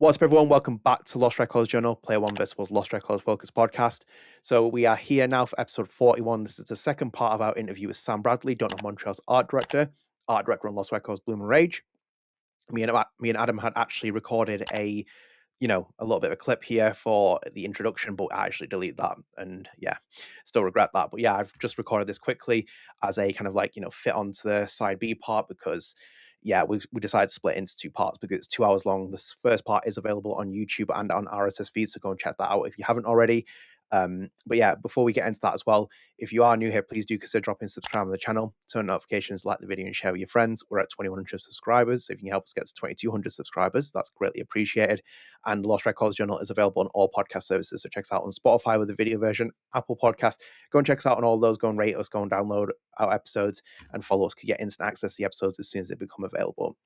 What's up, everyone? Welcome back to Lost Records Journal, Player One vs. Lost Records Focus podcast. So we are here now for episode 41. This is the second part of our interview with Sam Bradley, Don't Nod Montreal's art director on Lost Records Bloom and Rage. Me and Adam had actually recorded a little bit of a clip here for the introduction, but I actually deleted that, and still regret that. But I've just recorded this quickly as a kind of fit onto the side B part because we decided to split into two parts because it's 2 hours long. This first part is available on YouTube and on RSS feed, so go and check that out if you haven't already. Before we get into that as well, if you are new here, please do consider dropping subscribe on the channel, turn notifications, like the video, and share with your friends. We're at 2,100 subscribers. So if you can help us get to 2,200 subscribers, that's greatly appreciated. And Lost Records Journal is available on all podcast services. So check us out on Spotify with the video version, Apple Podcasts. Go and check us out on all those. Go and rate us, go and download our episodes, and follow us to get instant access to the episodes as soon as they become available.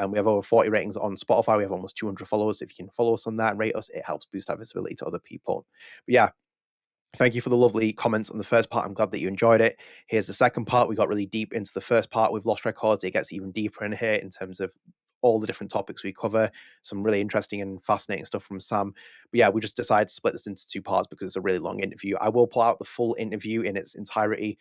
We have over 40 ratings on Spotify. We have almost 200 followers. If you can follow us on that and rate us, it helps boost our visibility to other people. Thank you for the lovely comments on the first part. I'm glad that you enjoyed it. Here's the second part. We got really deep into the first part with Lost Records. It gets even deeper in here in terms of all the different topics we cover. Some really interesting and fascinating stuff from Sam. But we just decided to split this into two parts because it's a really long interview. I will pull out the full interview in its entirety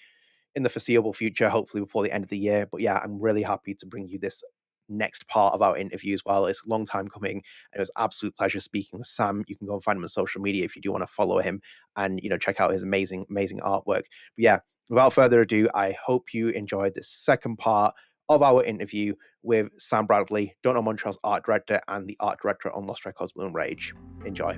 in the foreseeable future, hopefully before the end of the year. But I'm really happy to bring you this next part of our interview as well. It's a long time coming, and it was an absolute pleasure speaking with Sam. You can go and find him on social media if you do want to follow him and check out his amazing artwork. But without further ado, I hope you enjoyed this second part of our interview with Sam Bradley, Don't Nod Montreal's art director and the art director on Lost Records Bloom and Rage. Enjoy.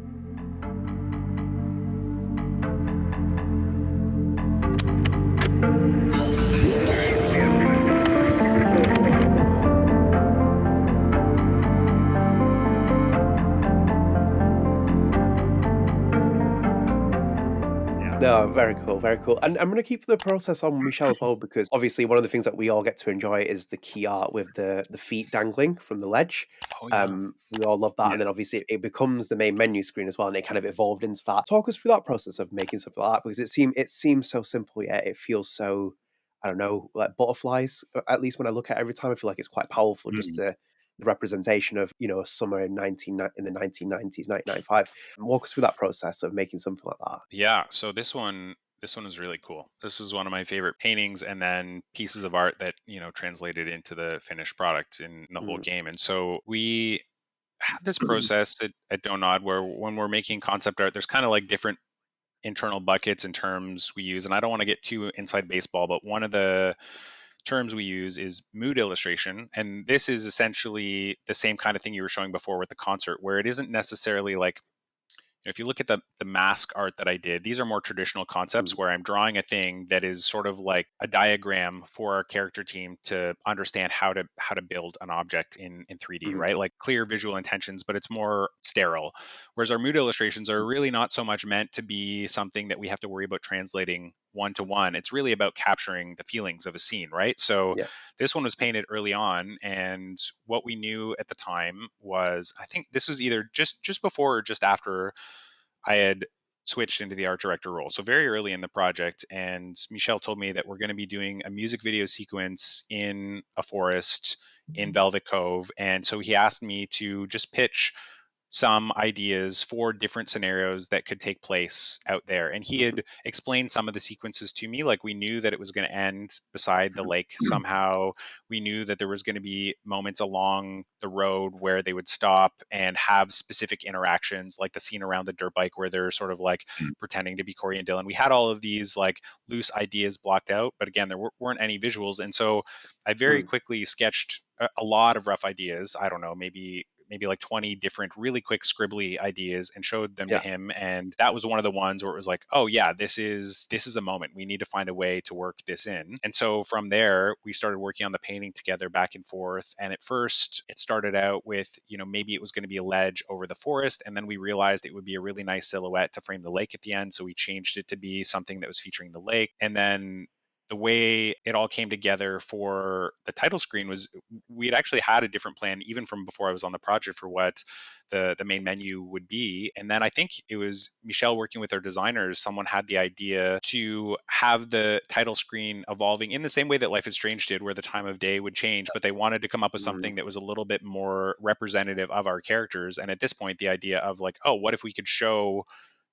No, very cool, very cool. And I'm going to keep the process on Michel as well, because obviously one of the things that we all get to enjoy is the key art with the feet dangling from the ledge. Oh, yeah. We all love that. And then obviously it becomes the main menu screen as well, and it kind of evolved into that. Talk us through that process of making something like that, because it seems so simple, yet it feels so, I don't know, like butterflies. At least when I look at it every time, I feel like it's quite powerful, just the representation of a summer in the 1990s, 1995. Walk us through that process of making something like that. Yeah. So this one is really cool. This is one of my favorite paintings, and then pieces of art that translated into the finished product in the whole game. And so we have this process at Don't Nod where when we're making concept art, there's kind of like different internal buckets and terms we use. And I don't want to get too inside baseball, but one of the terms we use is mood illustration. And this is essentially the same kind of thing you were showing before with the concert, where it isn't necessarily like, if you look at the mask art that I did, these are more traditional concepts where I'm drawing a thing that is sort of like a diagram for our character team to understand how to build an object in 3D, right? Like clear visual intentions, but it's more sterile. Whereas our mood illustrations are really not so much meant to be something that we have to worry about translating one-to-one. It's really about capturing the feelings of a scene, right? So this one was painted early on, and what we knew at the time was, I think this was either just before or just after I had switched into the art director role. So very early in the project, and Michel told me that we're going to be doing a music video sequence in a forest in Velvet Cove. And so he asked me to just pitch some ideas for different scenarios that could take place out there. And he had explained some of the sequences to me. Like, we knew that it was going to end beside the lake somehow. We knew that there was going to be moments along the road where they would stop and have specific interactions, like the scene around the dirt bike where they're sort of like pretending to be Corey and Dylan. We had all of these like loose ideas blocked out, but again, there weren't any visuals. And so I very quickly sketched a lot of rough ideas. I don't know, maybe like 20 different really quick scribbly ideas, and showed them to him. And that was one of the ones where it was like, oh yeah, this is a moment. We need to find a way to work this in. And so from there, we started working on the painting together back and forth. And at first it started out with, maybe it was going to be a ledge over the forest. And then we realized it would be a really nice silhouette to frame the lake at the end. So we changed it to be something that was featuring the lake. And then the way it all came together for the title screen was we had actually had a different plan even from before I was on the project for what the main menu would be. And then I think it was Michel working with our designers, someone had the idea to have the title screen evolving in the same way that Life is Strange did, where the time of day would change, but they wanted to come up with Mm, something that was a little bit more representative of our characters. And at this point, the idea of like, oh, what if we could show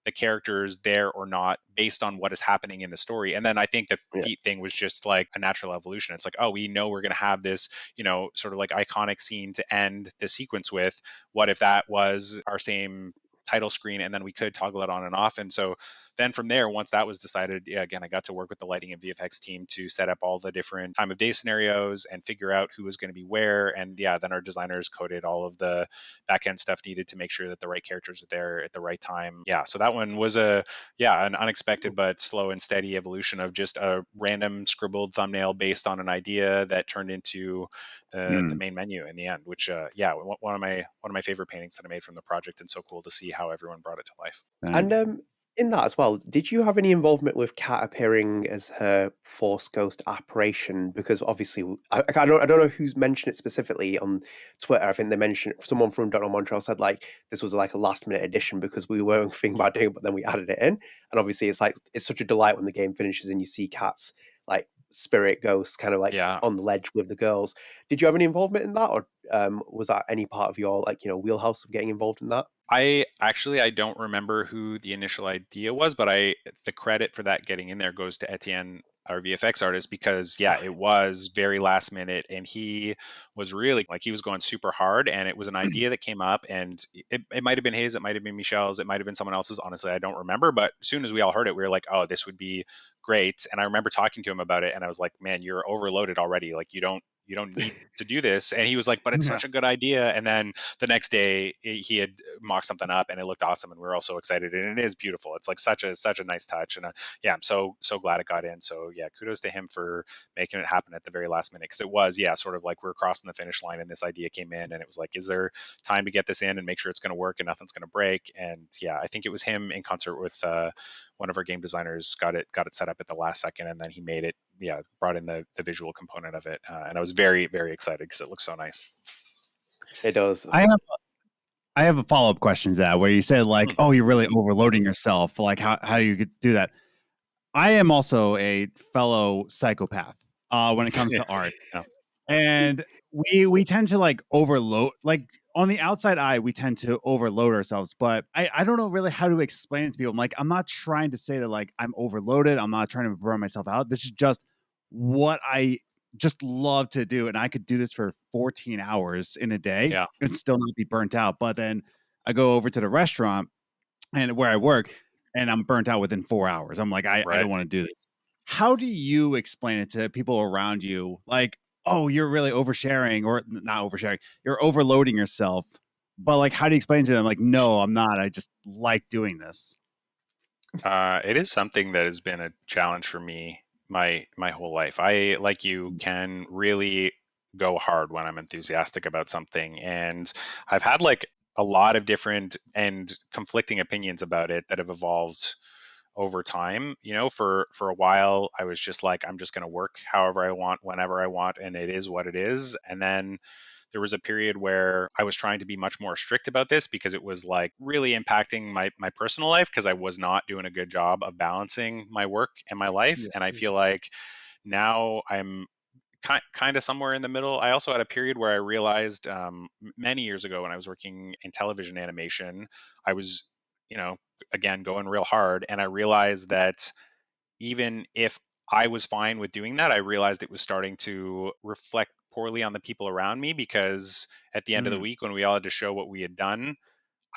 the characters there or not based on what is happening in the story. And then I think the yeah. feet thing was just like a natural evolution. It's like, oh, we know we're going to have this, sort of like iconic scene to end the sequence with. What if that was our same title screen and then we could toggle it on and off? And so then from there, once that was decided, yeah, again, I got to work with the lighting and VFX team to set up all the different time of day scenarios and figure out who was going to be where. And yeah, then our designers coded all of the back end stuff needed to make sure that the right characters are there at the right time. Yeah, so that one was an unexpected but slow and steady evolution of just a random scribbled thumbnail based on an idea that turned into the main menu in the end. Which one of my favorite paintings that I made from the project, and so cool to see how everyone brought it to life. And in that as well, did you have any involvement with Kat appearing as her Force Ghost apparition? Because obviously, I don't know who's mentioned it specifically on Twitter. I think they mentioned someone from Don't Nod Montreal said like this was like a last minute addition because we weren't thinking about doing it, but then we added it in. And obviously, it's like it's such a delight when the game finishes and you see Kat's like spirit ghost kind of like Yeah, on the ledge with the girls. Did you have any involvement in that, or was that any part of your like wheelhouse of getting involved in that? I don't remember who the initial idea was, but the credit for that getting in there goes to Etienne, our VFX artist, because yeah, it was very last minute, and he was really like he was going super hard, and it was an idea that came up, and it might have been his, it might have been Michel's, it might have been someone else's. Honestly, I don't remember, but as soon as we all heard it, we were like, oh, this would be great. And I remember talking to him about it, and I was like, man, you're overloaded already. Like you don't need to do this. And he was like, but it's Yeah. such a good idea. And then the next day he had mocked something up and it looked awesome. And we were all so excited. And it is beautiful. It's like such a nice touch. And yeah, I'm so glad it got in. So yeah, kudos to him for making it happen at the very last minute. Cause it was, yeah, sort of like we're crossing the finish line and this idea came in and it was like, is there time to get this in and make sure it's going to work and nothing's going to break? And yeah, I think it was him in concert with one of our game designers got it set up at the last second, and then he made it. Yeah, brought in the visual component of it, and I was very very excited because it looks so nice. It does. I have a follow up question to that where you said like, Hmm. oh, you're really overloading yourself. Like how you could do that? I am also a fellow psychopath when it comes Yeah, to art. yeah, And we tend to like overload like on the outside eye we tend to overload ourselves, but I don't know really how to explain it to people. I'm like, I'm not trying to say that like I'm overloaded, I'm not trying to burn myself out. This is just what I just love to do, and I could do this for 14 hours in a day yeah. and still not be burnt out. But then I go over to the restaurant and where I work, and I'm burnt out within 4 hours. I'm like, I Right. don't want to do this. How do you explain it to people around you? Like, oh, you're really oversharing, or not oversharing, you're overloading yourself. But like, how do you explain to them, like, no, I'm not. I just like doing this. It is something that has been a challenge for me my whole life. I, like you, can really go hard when I'm enthusiastic about something, and I've had like a lot of different and conflicting opinions about it that have evolved over time. For a while I was just like, I'm just going to work however I want, whenever I want, and it is what it is. And then there was a period where I was trying to be much more strict about this because it was like really impacting my personal life because I was not doing a good job of balancing my work and my life. Yeah. And I feel like now I'm kind of somewhere in the middle. I also had a period where I realized many years ago when I was working in television animation, I was, you know, again, going real hard. And I realized that even if I was fine with doing that, I realized it was starting to reflect poorly on the people around me because at the end of the Mm, week, when we all had to show what we had done,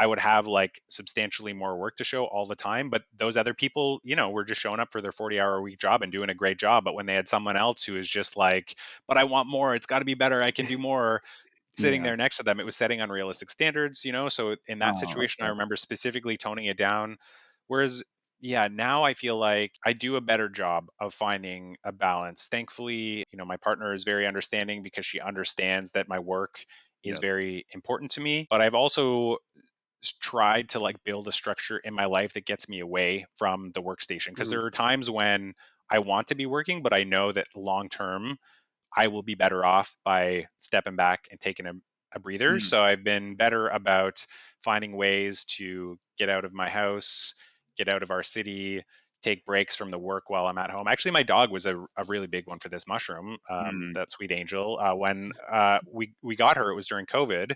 I would have like substantially more work to show all the time. But those other people, were just showing up for their 40-hour a week job and doing a great job. But when they had someone else who is just like, but I want more, it's got to be better, I can do more, sitting yeah. there next to them, it was setting unrealistic standards. So in that Oh, situation, I okay. remember specifically toning it down. Whereas, yeah, now I feel like I do a better job of finding a balance. Thankfully, my partner is very understanding because she understands that my work is Yes. very important to me. But I've also tried to like build a structure in my life that gets me away from the workstation because Mhm. there are times when I want to be working, but I know that long term, I will be better off by stepping back and taking a breather. So I've been better about finding ways to get out of my house, get out of our city, take breaks from the work while I'm at home. Actually, my dog was a really big one for this mushroom, that Sweet Angel. When we got her, it was during COVID.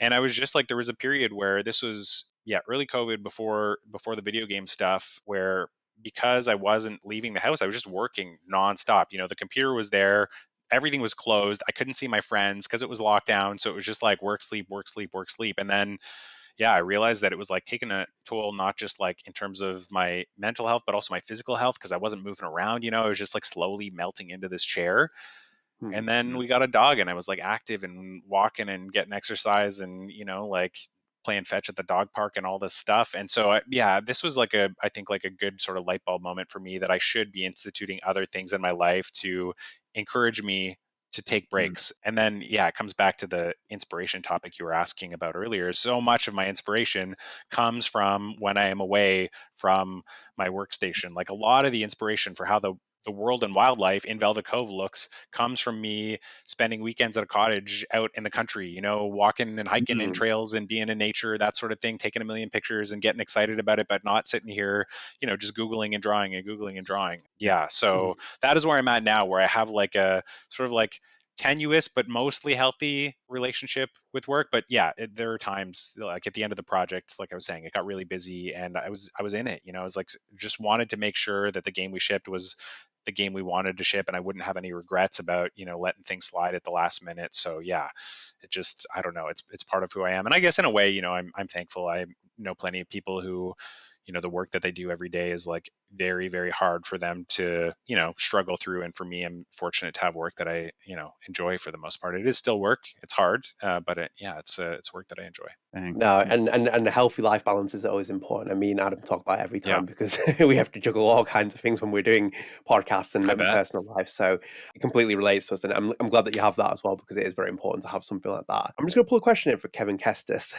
And I was just like, there was a period where this was, early COVID before the video game stuff, where because I wasn't leaving the house, I was just working nonstop. The computer was there, everything was closed. I couldn't see my friends because it was locked down. So it was just like work, sleep, work, sleep, work, sleep. And then, I realized that it was like taking a toll, not just like in terms of my mental health, but also my physical health, because I wasn't moving around. I was just like slowly melting into this chair. And then we got a dog, and I was like active and walking and getting exercise and, like playing fetch at the dog park and all this stuff. And so, this was like I think like a good sort of light bulb moment for me that I should be instituting other things in my life to encourage me to take breaks. And then, it comes back to the inspiration topic you were asking about earlier. So much of my inspiration comes from when I am away from my workstation. Like a lot of the inspiration for how the world and wildlife in Velvet Cove looks comes from me spending weekends at a cottage out in the country, walking and hiking in trails and being in nature, that sort of thing, taking a million pictures and getting excited about it, but not sitting here, just Googling and drawing and Googling and drawing. Yeah. So that is where I'm at now, where I have like a sort of like tenuous but mostly healthy relationship with work. But there are times like at the end of the project, like I was saying, it got really busy and I was in it. I was like, just wanted to make sure that the game we shipped was the game we wanted to ship, and I wouldn't have any regrets about letting things slide at the last minute. So it just, I don't know, it's part of who I am. And I guess in a way, I'm thankful. I know plenty of people who the work that they do every day is like very, very hard for them to, struggle through. And for me, I'm fortunate to have work that I, enjoy for the most part. It is still work. It's hard, but it's work that I enjoy. No, and a healthy life balance is always important. I mean, Adam talk about it every time because we have to juggle all kinds of things when we're doing podcasts and personal life. So it completely relates to us, and I'm glad that you have that as well, because it is very important to have something like that. I'm just going to pull a question in for Kevin Kestis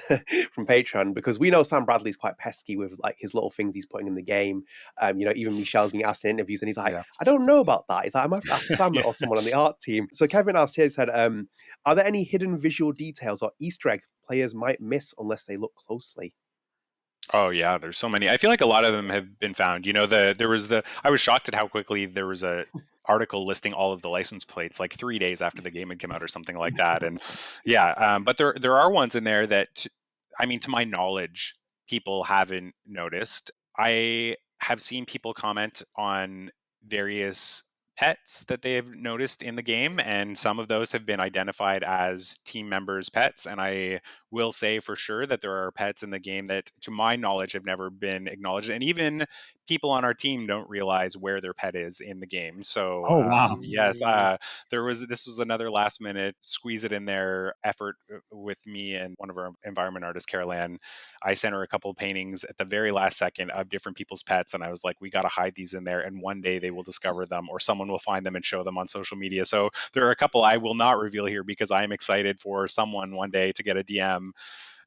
from Patreon, because we know Sam Bradley's quite pesky with like his little things he's putting in the game. Even Michel's being asked in interviews, and he's like, I don't know about that. He's like, I might have to ask Sam or someone on the art team. So Kevin asked here, said, are there any hidden visual details or Easter egg players might miss unless they look closely? Oh yeah, there's so many. I feel like a lot of them have been found. I was shocked at how quickly there was a article listing all of the license plates like 3 days after the game had come out or something like that. And but there are ones in there that, I mean, to my knowledge, people haven't noticed. I have seen people comment on various pets that they have noticed in the game, and some of those have been identified as team members' pets. And I will say for sure that there are pets in the game that, to my knowledge, have never been acknowledged. And even people on our team don't realize where their pet is in the game. So, yes, this was another last minute squeeze it in there effort with me and one of our environment artists, Carol Ann. I sent her a couple of paintings at the very last second of different people's pets. And I was like, we got to hide these in there. And one day they will discover them, or someone will find them and show them on social media. So there are a couple I will not reveal here, because I'm excited for someone one day to get a DM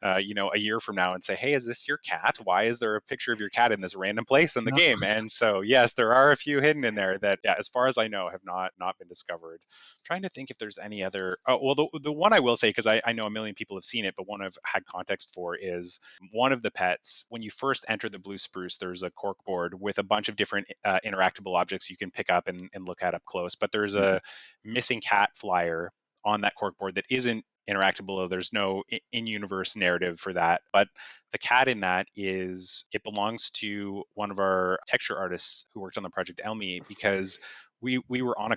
a year from now and say, hey, is this your cat? Why is there a picture of your cat in this random place in the game? And so, yes, there are a few hidden in there that, as far as I know, have not been discovered. I'm trying to think if there's any other. Oh, well, the one I will say, because I know a million people have seen it, but one I've had context for is one of the pets. When you first enter the Blue Spruce, there's a cork board with a bunch of different interactable objects you can pick up and look at up close. But there's a missing cat flyer on that cork board that isn't interactable. There's no in-universe narrative for that. But the cat in that it belongs to one of our texture artists who worked on the project, Elmi, because we were on a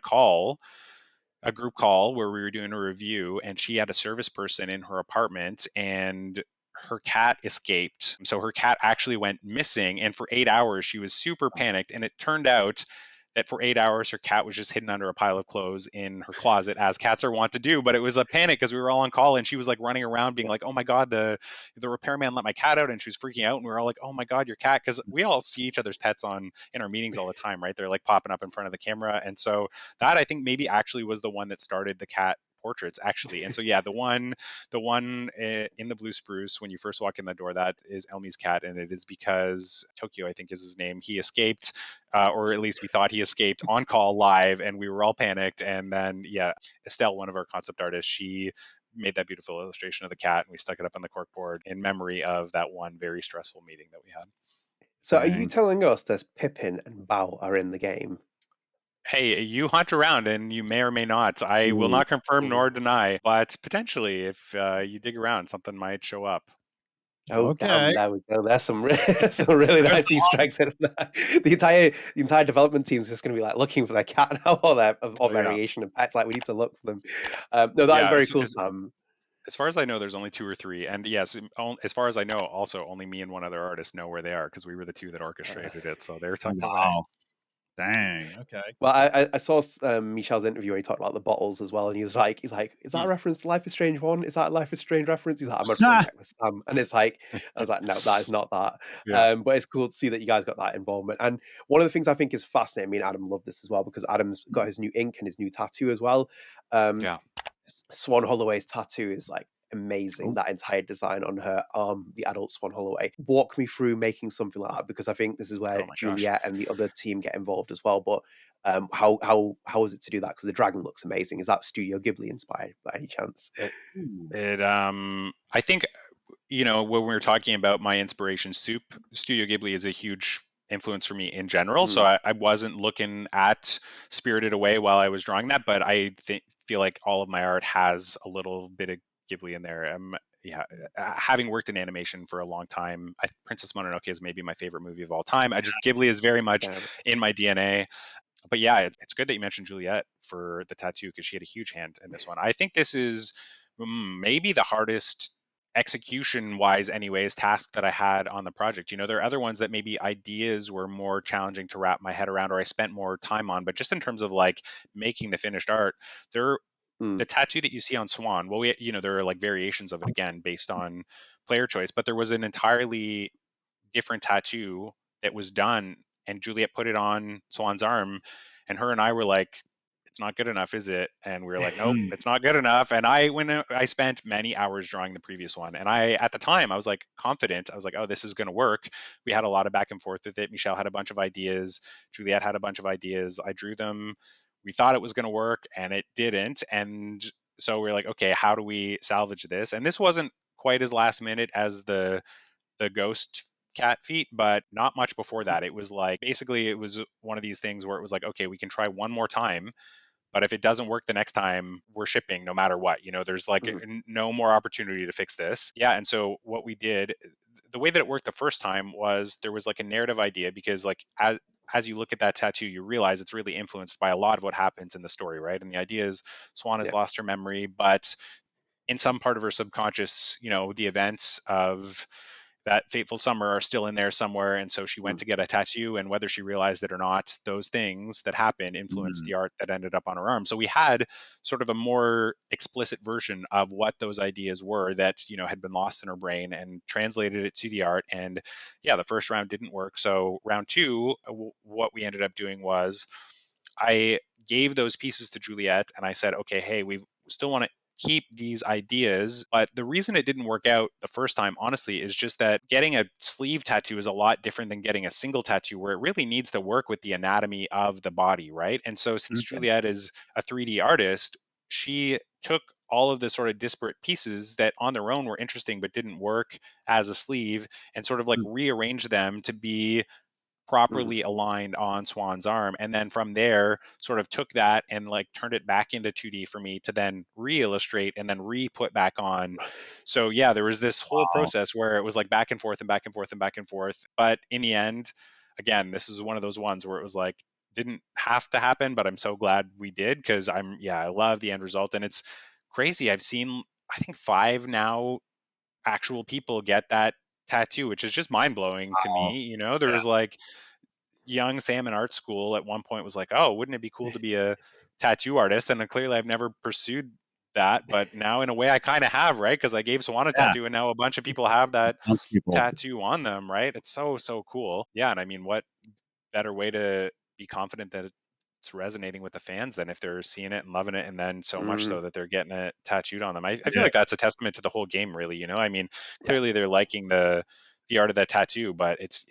group call where we were doing a review, and she had a service person in her apartment, and her cat escaped. So her cat actually went missing, and for 8 hours she was super panicked. And it turned out that for 8 hours her cat was just hidden under a pile of clothes in her closet, as cats are wont to do. But it was a panic because we were all on call, and she was like running around being like, oh my God, the repairman let my cat out, and she was freaking out. And we were all like, oh my God, your cat. Because we all see each other's pets in our meetings all the time, right? They're like popping up in front of the camera. And so that, I think, maybe actually was the one that started the cat portraits actually. And so yeah, the one in the blue spruce when you first walk in the door, that is Elmi's cat, and it is because Tokyo, I think is his name, he escaped, or at least we thought he escaped on call live, and we were all panicked. And then yeah, Estelle, one of our concept artists, she made that beautiful illustration of the cat, and we stuck it up on the corkboard in memory of that one very stressful meeting that we had. So are you Dang. telling us that Pippin and Bao are in the game? Hey, you hunt around and you may or may not. I will not confirm nor deny, but potentially if you dig around, something might show up. Oh, Okay. damn, there we go. There's some, some really There's nice Easter eggs in there. The entire development team is just going to be like looking for their cat now, or their Oh, yeah. variation of pets. Like, we need to look for them. No, that is Yeah, very cool, Sam. as far as I know, there's only 2 or 3. And yes, as far as I know, also only me and one other artist know where they are because we were the 2 that orchestrated it. So they're tucked away. Wow. Dang. Okay. Well, I saw Michel's interview where he talked about the bottles as well, and he's like, is that a reference to Life is Strange 1? Is that a Life is Strange reference? He's like, I'm gonna check with Sam, and it's like, I was like, no, that is not that. Yeah. But it's cool to see that you guys got that involvement. And one of the things I think is fascinating, me and Adam love this as well, because Adam's got his new ink and his new tattoo as well. Yeah. Swann Holloway's tattoo is like amazing. Oh. That entire design on her arm, the adult Swann Holloway. Walk me through making something like that, because I think this is where Oh my gosh. Juliet and the other team get involved as well. But how is it to do that? Because the dragon looks amazing. Is that Studio Ghibli inspired by any chance? I think, when we were talking about my inspiration, Studio Ghibli is a huge influence for me in general. So I wasn't looking at Spirited Away while I was drawing that, but I feel like all of my art has a little bit of Ghibli in there. Having worked in animation for a long time, Princess Mononoke is maybe my favorite movie of all time. Ghibli is very much in my DNA. But yeah, it's good that you mentioned Juliet for the tattoo, because she had a huge hand in this one. I think this is maybe the hardest execution-wise anyways task that I had on the project. There are other ones that maybe ideas were more challenging to wrap my head around, or I spent more time on, but just in terms of like making the finished art, the tattoo that you see on Swann, well, there are like variations of it again based on player choice, but there was an entirely different tattoo that was done, and Juliet put it on Swann's arm, and her and I were like, it's not good enough, is it? And we were like, nope, it's not good enough. And I spent many hours drawing the previous one, and at the time I was like confident. I was like, oh, this is going to work. We had a lot of back and forth with it. Michel had a bunch of ideas. Juliet had a bunch of ideas. I drew them. We thought it was going to work, and it didn't. And so we were like, okay, how do we salvage this? And this wasn't quite as last minute as the ghost cat feet, but not much before that. It was like, basically it was one of these things where it was like, okay, we can try one more time, but if it doesn't work the next time, we're shipping no matter what. There's like no more opportunity to fix this. Yeah. And so what we did, the way that it worked the first time was there was like a narrative idea, because like as you look at that tattoo, you realize it's really influenced by a lot of what happens in the story, right? And the idea is Swann has lost her memory, but in some part of her subconscious, the events of that fateful summer are still in there somewhere. And so she went to get a tattoo, and whether she realized it or not, those things that happened influenced the art that ended up on her arm. So we had sort of a more explicit version of what those ideas were that, had been lost in her brain, and translated it to the art. And yeah, the first round didn't work. So round 2, what we ended up doing was I gave those pieces to Juliet, and I said, okay, hey, we still want to keep these ideas, but the reason it didn't work out the first time, honestly, is just that getting a sleeve tattoo is a lot different than getting a single tattoo, where it really needs to work with the anatomy of the body, right? And so since Juliet is a 3D artist, she took all of the sort of disparate pieces that on their own were interesting but didn't work as a sleeve, and sort of like rearranged them to be properly aligned on Swann's arm. And then from there sort of took that and like turned it back into 2D for me to then re-illustrate and then re-put back on. So yeah, there was this whole process where it was like back and forth and back and forth and back and forth. But in the end, again, this is one of those ones where it was like, didn't have to happen, but I'm so glad we did, because I love the end result. And it's crazy. I've seen, I think 5 now actual people get that tattoo, which is just mind-blowing to me. There was like young Sam in art school at one point was like, oh, wouldn't it be cool to be a tattoo artist? And clearly I've never pursued that, but now in a way I kind of have, right? Because I gave Swann a tattoo, and now a bunch of people have that tattoo on them, right? It's so cool. Yeah. And I mean, what better way to be confident that resonating with the fans then if they're seeing it and loving it, and then so much Mm, so that they're getting it tattooed on them. I feel Yeah. like that's a testament to the whole game, really. I mean, yeah. clearly they're liking the art of that tattoo, but it's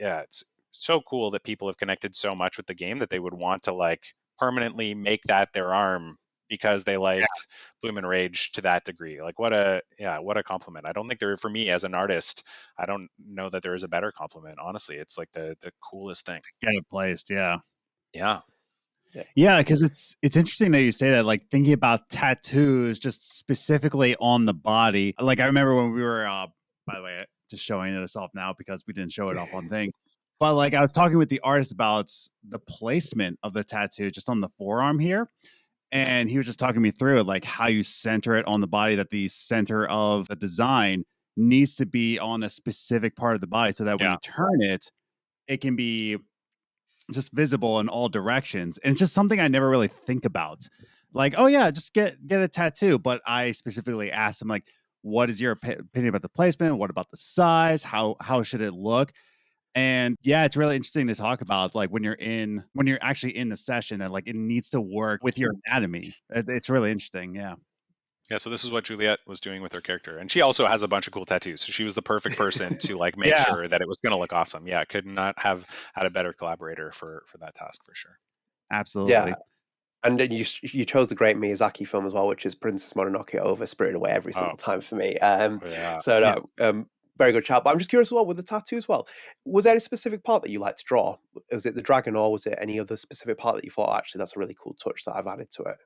so cool that people have connected so much with the game that they would want to like permanently make that their arm because they liked Bloom and Rage to that degree. Like what a compliment. I don't think there, for me as an artist, I don't know that there is a better compliment. Honestly, it's like the coolest thing. Get it placed. Yeah. Yeah. Yeah, because it's interesting that you say that. Like thinking about tattoos, just specifically on the body. Like I remember when we were, by the way, just showing this off now because we didn't show it off on thing. But like I was talking with the artist about the placement of the tattoo just on the forearm here, and he was just talking me through it, like how you center it on the body. That the center of the design needs to be on a specific part of the body, so that when Yeah. you turn it, it can be just visible in all directions. And it's just something I never really think about. Like, oh yeah, just get a tattoo. But I specifically asked him, like, what is your opinion about the placement? What about the size? How should it look? And yeah, it's really interesting to talk about, like when you're actually in the session, and like it needs to work with your anatomy. It's really interesting. Yeah. Yeah, so this is what Juliet was doing with her character. And she also has a bunch of cool tattoos. So she was the perfect person to like make Yeah. sure that it was going to look awesome. Yeah, could not have had a better collaborator for that task for sure. Absolutely. Yeah. And then you chose the great Miyazaki film as well, which is Princess Mononoke over Spirited Away every single time for me. Yeah. So no, Yes. very good shout. But I'm just curious as well with the tattoo as well. Was there any specific part that you liked to draw? Was it the dragon, or was it any other specific part that you thought, actually, that's a really cool touch that I've added to it?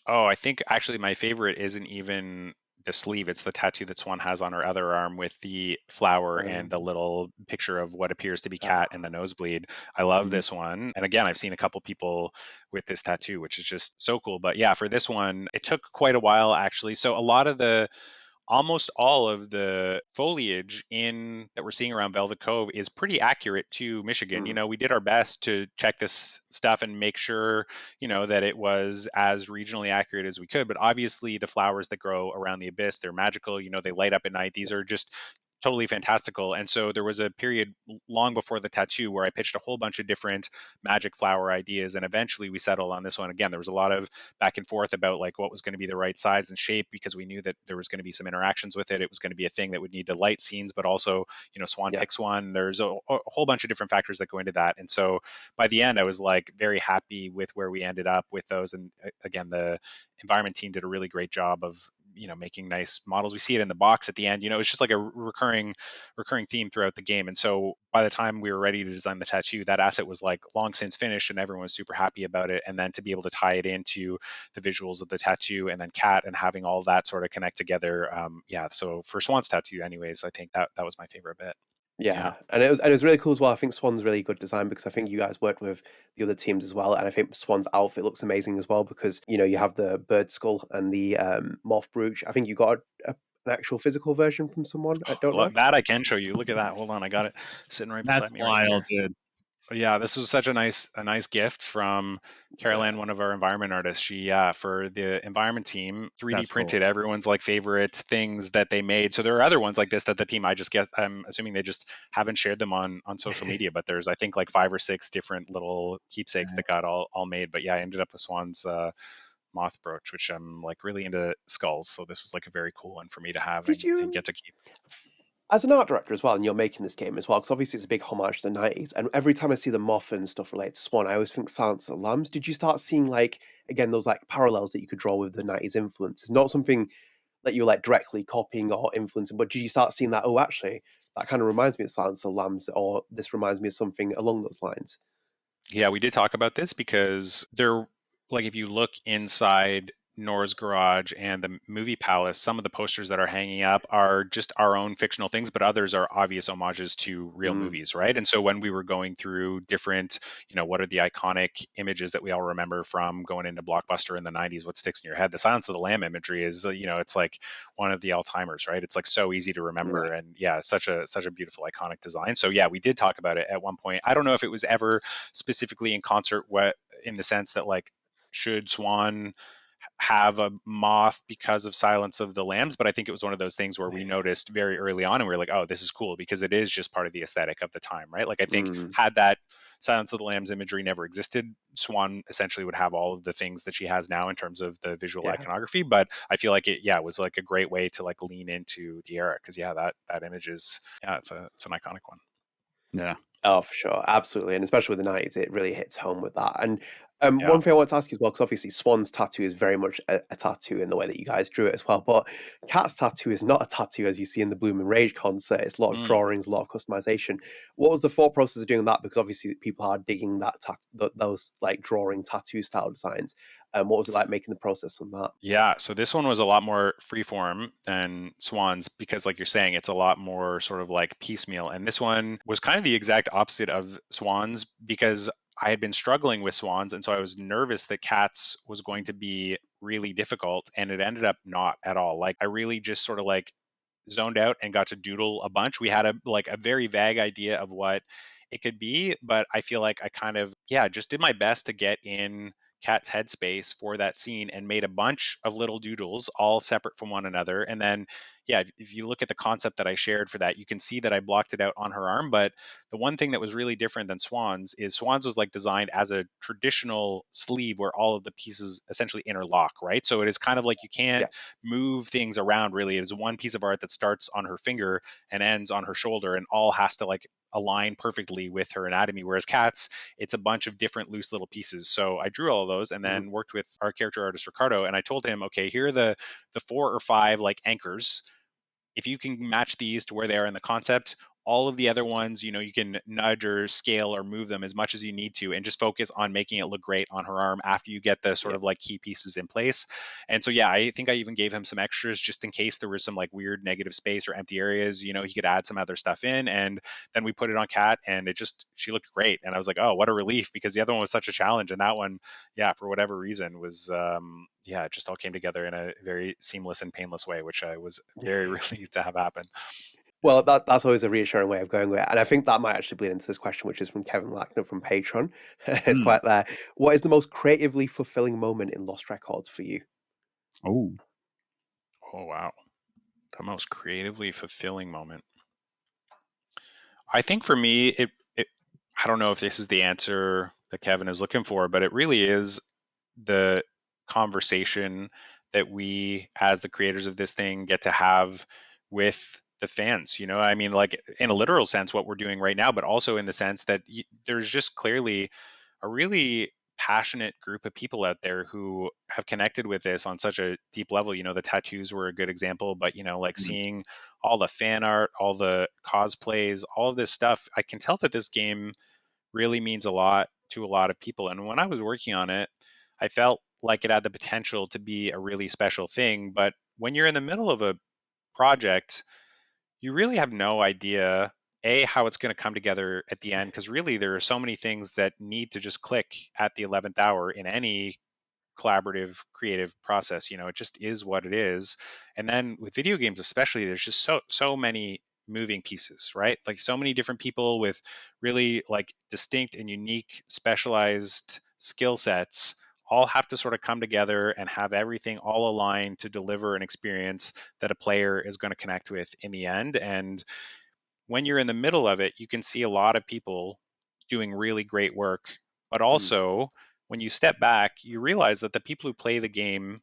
Oh, I think actually my favorite isn't even the sleeve. It's the tattoo that Swann has on her other arm with the flower and the little picture of what appears to be Kat and the nosebleed. I love Mhm. this one. And again, I've seen a couple people with this tattoo, which is just so cool. But yeah, for this one, it took quite a while actually. So a lot of almost all of the foliage in that we're seeing around Velvet Cove is pretty accurate to Michigan. We did our best to check this stuff and make sure, that it was as regionally accurate as we could. But obviously the flowers that grow around the abyss, they're magical. They light up at night. These are just totally fantastical. And so there was a period long before the tattoo where I pitched a whole bunch of different magic flower ideas, and eventually we settled on this one. Again, there was a lot of back and forth about like what was going to be the right size and shape, because we knew that there was going to be some interactions with it. It was going to be a thing that would need to light scenes, but also, Swann picks one. There's a whole bunch of different factors that go into that. And so by the end, I was like very happy with where we ended up with those. And again, the environment team did a really great job of making nice models. We see it in the box at the end. It's just like a recurring theme throughout the game. And so by the time we were ready to design the tattoo, that asset was like long since finished, and everyone was super happy about it. And then to be able to tie it into the visuals of the tattoo and then Kat, and having all that sort of connect together. So for Swann's tattoo anyways, I think that was my favorite bit. Yeah, and it was really cool as well. I think Swann's really good design, because I think you guys worked with the other teams as well, and I think Swann's outfit looks amazing as well, because you have the bird skull and the moth brooch. I think you got an actual physical version from someone at Don't Nod. That I can show you. Look at that. Hold on, I got it sitting right That's beside me right wild, here. dude. Yeah, this was such a nice gift from Caroline, one of our environment artists. She for the environment team 3D That's printed cool. everyone's like favorite things that they made. So there are other ones like this that the team, I'm assuming they just haven't shared them on social media, but there's I think like 5 or 6 different little keepsakes that got all made. But yeah, I ended up with Swann's moth brooch, which I'm like really into skulls, so this is like a very cool one for me to have Did and you, get to keep. as an art director as well, and you're making this game as well, because obviously it's a big homage to the 90s, and every time I see the moth and stuff related to Swann, I always think Silence of the Lambs. Did you start seeing, like, again, those like parallels that you could draw with the 90s influences? Not something that you were like directly copying or influencing, but did you start seeing that, oh, actually, that kind of reminds me of Silence of the Lambs, or this reminds me of something along those lines? Yeah, we did talk about this because like if you look inside Nora's garage and the movie palace, some of the posters that are hanging up are just our own fictional things, but others are obvious homages to real movies, right? And so when we were going through different, what are the iconic images that we all remember from going into Blockbuster in the 90s, what sticks in your head? The Silence of the Lamb imagery is, it's like one of the all-timers, right? It's like so easy to remember. And yeah, such a beautiful iconic design. So yeah, we did talk about it at one point. I don't know if it was ever specifically in concert, what in the sense that like should Swann have a moth because of Silence of the Lambs, but I think it was one of those things where we noticed very early on and we were like, oh, this is cool because it is just part of the aesthetic of the time, right? Like I think had that Silence of the Lambs imagery never existed, Swann essentially would have all of the things that she has now in terms of the visual iconography. But I feel like it was like a great way to like lean into the era because that image is it's an iconic one. Yeah. Oh, for sure. Absolutely. And especially with the 90s, it really hits home with that. And one thing I want to ask you as well, because obviously Swann's tattoo is very much a tattoo in the way that you guys drew it as well. But Kat's tattoo is not a tattoo as you see in the Bloom and Rage concert. It's a lot of drawings, a lot of customization. What was the thought process of doing that? Because obviously people are digging those like drawing tattoo style designs. What was it like making the process on that? Yeah, so this one was a lot more freeform than Swann's because, like you're saying, it's a lot more sort of like piecemeal. And this one was kind of the exact opposite of Swann's because I had been struggling with Swann's, and so I was nervous that Kat's was going to be really difficult, and it ended up not at all. Like I really just sort of like zoned out and got to doodle a bunch. We had a very vague idea of what it could be, but I feel like I kind of just did my best to get in Kat's headspace for that scene and made a bunch of little doodles all separate from one another. And then if you look at the concept that I shared for that, you can see that I blocked it out on her arm. But the one thing that was really different than Swann's is Swann's was like designed as a traditional sleeve where all of the pieces essentially interlock, right? So it is kind of like you can't move things around really. It is one piece of art that starts on her finger and ends on her shoulder and all has to like align perfectly with her anatomy. Whereas Kat's, it's a bunch of different loose little pieces. So I drew all of those and then worked with our character artist Ricardo, and I told him, okay, here are the 4 or 5 like anchors. If you can match these to where they are in the concept, all of the other ones, you can nudge or scale or move them as much as you need to and just focus on making it look great on her arm after you get the sort of like key pieces in place. And so, I think I even gave him some extras just in case there was some like weird negative space or empty areas, he could add some other stuff in. And then we put it on Kat and she looked great. And I was like, oh, what a relief, because the other one was such a challenge. And that one, for whatever reason was, it just all came together in a very seamless and painless way, which I was very relieved to have happen. Well, that's always a reassuring way of going with it. And I think that might actually bleed into this question, which is from Kevin Lackner from Patreon. It's quite there. What is the most creatively fulfilling moment in Lost Records for you? Oh, wow. The most creatively fulfilling moment. I think for me, I don't know if this is the answer that Kevin is looking for, but it really is the conversation that we, as the creators of this thing, get to have with the fans. I mean, like in a literal sense, what we're doing right now, but also in the sense that there's just clearly a really passionate group of people out there who have connected with this on such a deep level. The tattoos were a good example, but like seeing all the fan art, all the cosplays, all of this stuff, I can tell that this game really means a lot to a lot of people. And when I was working on it, I felt like it had the potential to be a really special thing. But when you're in the middle of a project, you really have no idea how it's going to come together at the end, because really there are so many things that need to just click at the 11th hour in any collaborative creative process. It just is what it is. And then with video games especially, there's just so many moving pieces, right? Like so many different people with really like distinct and unique specialized skill sets all have to sort of come together and have everything all aligned to deliver an experience that a player is going to connect with in the end. And when you're in the middle of it, you can see a lot of people doing really great work, but also when you step back, you realize that the people who play the game,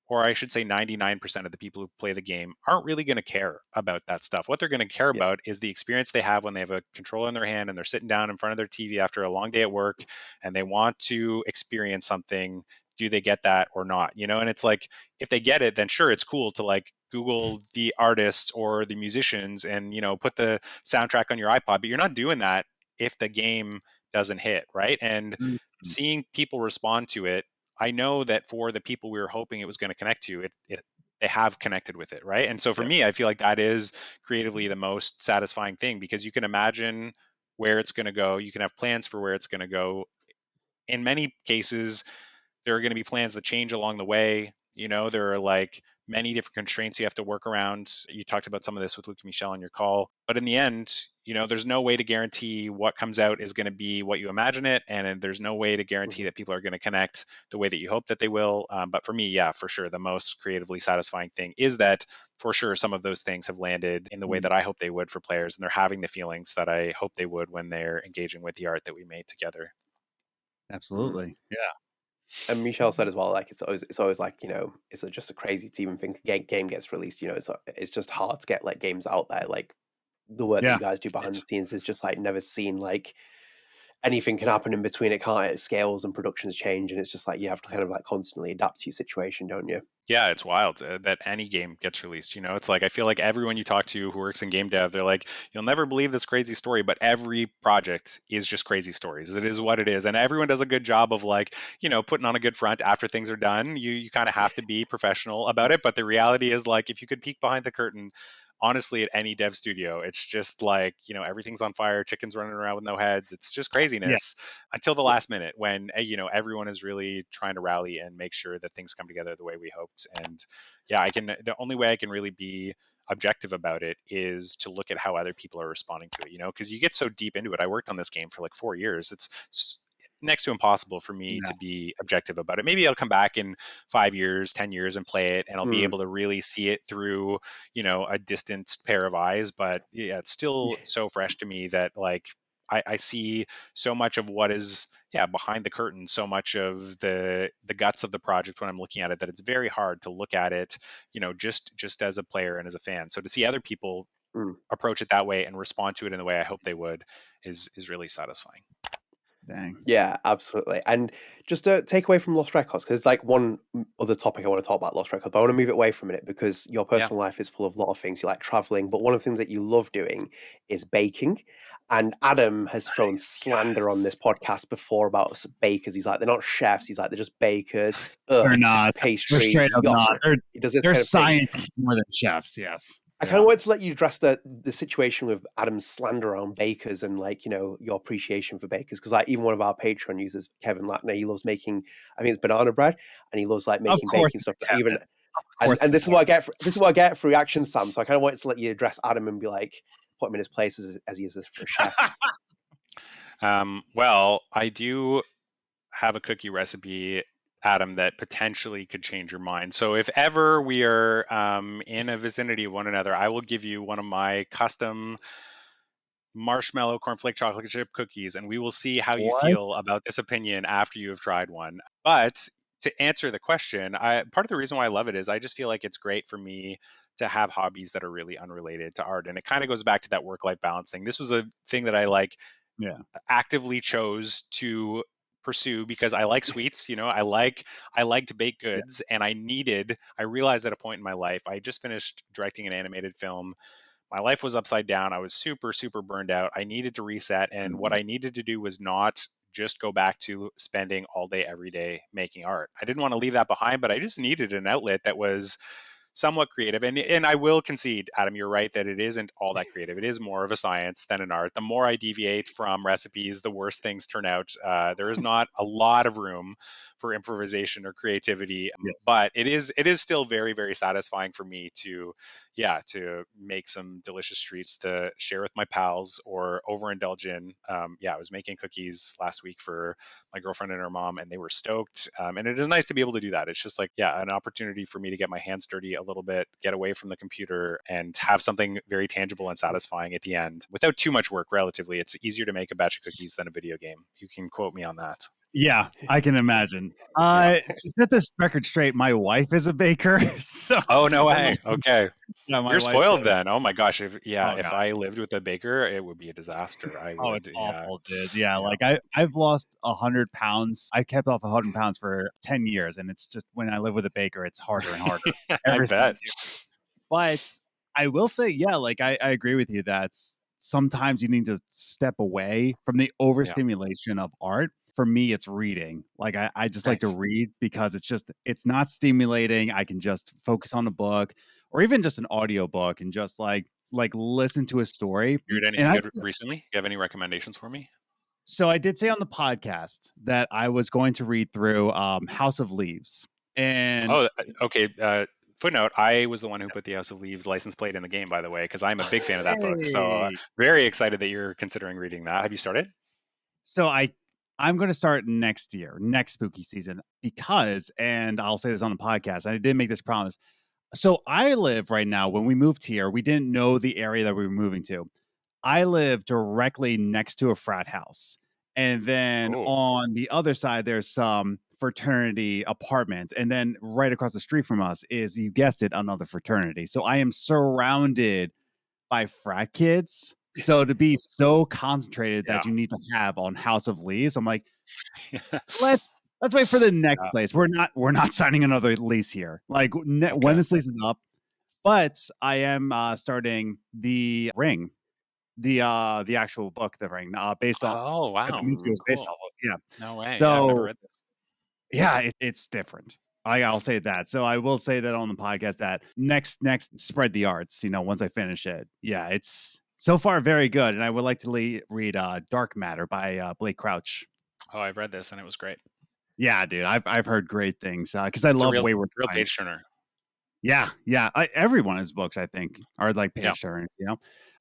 or I should say 99% of the people who play the game aren't really going to care about that stuff. What they're going to care about is the experience they have when they have a controller in their hand and they're sitting down in front of their TV after a long day at work and they want to experience something. Do they get that or not? And it's like, if they get it, then sure, it's cool to like Google the artists or the musicians and, put the soundtrack on your iPod, but you're not doing that if the game doesn't hit, right? And seeing people respond to it, I know that for the people we were hoping it was going to connect to, they have connected with it, right? And so for me, I feel like that is creatively the most satisfying thing, because you can imagine where it's going to go. You can have plans for where it's going to go. In many cases, there are going to be plans that change along the way. There are like many different constraints you have to work around. You talked about some of this with Luke and Michel on your call, but in the end, there's no way to guarantee what comes out is going to be what you imagine it, and there's no way to guarantee that people are going to connect the way that you hope that they will. But for me, yeah, for sure, the most creatively satisfying thing is that for sure some of those things have landed in the way that I hope they would for players, and they're having the feelings that I hope they would when they're engaging with the art that we made together. Absolutely. Yeah. And Michel said as well, like it's always like, it's just a crazy team and think game gets released. It's just hard to get like games out there. Like the work that you guys do behind the scenes is just like never seen. Like anything can happen in between. It can't. It scales and productions change, and it's just like you have to kind of like constantly adapt to your situation, don't you? Yeah, it's wild that any game gets released. It's like I feel like everyone you talk to who works in game dev, they're like, you'll never believe this crazy story, but every project is just crazy stories. It is what it is, and everyone does a good job of like, putting on a good front after things are done. You kind of have to be professional about it, but the reality is like if you could peek behind the curtain, honestly, at any dev studio, it's just like, everything's on fire, chickens running around with no heads. It's just craziness until the last minute when, everyone is really trying to rally and make sure that things come together the way we hoped. And yeah, the only way I can really be objective about it is to look at how other people are responding to it, because you get so deep into it. I worked on this game for like 4 years. It's next to impossible for me to be objective about it. Maybe I'll come back in 5 years, 10 years and play it, and I'll be able to really see it through, a distant pair of eyes. But yeah, it's still so fresh to me that like I see so much of what is behind the curtain, so much of the guts of the project when I'm looking at it, that it's very hard to look at it, just as a player and as a fan. So to see other people approach it that way and respond to it in the way I hope they would is really satisfying. Dang. Yeah, absolutely. And just to take away from Lost Records, because it's like one other topic I want to talk about Lost Records, but I want to move it away from it because your personal life is full of a lot of things. You like traveling, but one of the things that you love doing is baking. And Adam has thrown slander on this podcast before about us bakers. He's like, they're not chefs. He's like, they're just bakers. They're not. Pastry. They're straight up not. He does this they're kind of thing. scientists more than chefs, yes. I kind of wanted to let you address the situation with Adam's slander on bakers and like, your appreciation for bakers. Because like even one of our Patreon users, Kevin Lackner, he loves making, I think it's banana bread, and he loves like making baking stuff. Even and this is what I get. This is what I get for reaction, Sam. So I kind of wanted to let you address Adam and be like, put him in his place as he is for a chef. Well, I do have a cookie recipe, Adam, that potentially could change your mind. So if ever we are in a vicinity of one another, I will give you one of my custom marshmallow cornflake chocolate chip cookies, and we will see how you feel about this opinion after you have tried one. But to answer the question, part of the reason why I love it is I just feel like it's great for me to have hobbies that are really unrelated to art. And it kind of goes back to that work-life balance thing. This was a thing that I actively chose to pursue because I like sweets, I liked baked goods, and I realized at a point in my life, I just finished directing an animated film. My life was upside down. I was super, super burned out. I needed to reset. And what I needed to do was not just go back to spending all day, every day making art. I didn't want to leave that behind, but I just needed an outlet that was somewhat creative. And I will concede, Adam, you're right that it isn't all that creative. It is more of a science than an art. The more I deviate from recipes, the worse things turn out. There is not a lot of room for improvisation or creativity, but it is still very, very satisfying for me to make some delicious treats to share with my pals or overindulge in. I was making cookies last week for my girlfriend and her mom, and they were stoked. And it is nice to be able to do that. It's just like, an opportunity for me to get my hands dirty a little bit, get away from the computer, and have something very tangible and satisfying at the end without too much work. Relatively, it's easier to make a batch of cookies than a video game. You can quote me on that. Yeah, I can imagine. To set this record straight, my wife is a baker. So oh, no way. Okay. Yeah, you're spoiled then. Oh my gosh. If I lived with a baker, it would be a disaster. It's awful, dude. Yeah, like I've lost 100 pounds. I kept off 100 pounds for 10 years, and it's just when I live with a baker, it's harder and harder. I bet. But I will say, like I agree with you that sometimes you need to step away from the overstimulation of art. For me, it's reading. Like I just like to read because it's not stimulating. I can just focus on a book or even just an audio book and just like listen to a story. You read anything good recently? You have any recommendations for me? So I did say on the podcast that I was going to read through House of Leaves. And okay. footnote, I was the one who put the House of Leaves license plate in the game, by the way, because I'm a big fan of that book. So Hey. very excited that you're considering reading that. Have you started? So I'm going to start next year, next spooky season, because, and I'll say this on the podcast, I did make this promise. So I live right now, when we moved here, we didn't know the area that we were moving to. I live directly next to a frat house. And then Oh, on the other side, there's some fraternity apartments. And then right across the street from us is, you guessed it, another fraternity. So I am surrounded by frat kids. So to be so concentrated yeah. that you need to have on House of Leaves, I'm like, let's wait for the next Yeah. place. We're not signing another lease here. Like when Okay. this lease is up. But I am starting The Ring, the actual book, The Ring, based on Oh, the wow. movie was based Cool. off of. Yeah. No way. Yeah, I've never So read this. yeah, it's different. I'll say that. So I will say that on the podcast that next spread the arts. Once I finish it, yeah, it's so far very good. And I would like to read Dark Matter by Blake Crouch. Oh, I've read this and it was great. Yeah, dude, I've heard great things because I It's a love real Wayward page Pines. turner. Yeah. Every one of his books, I think, are like Yeah. page turners,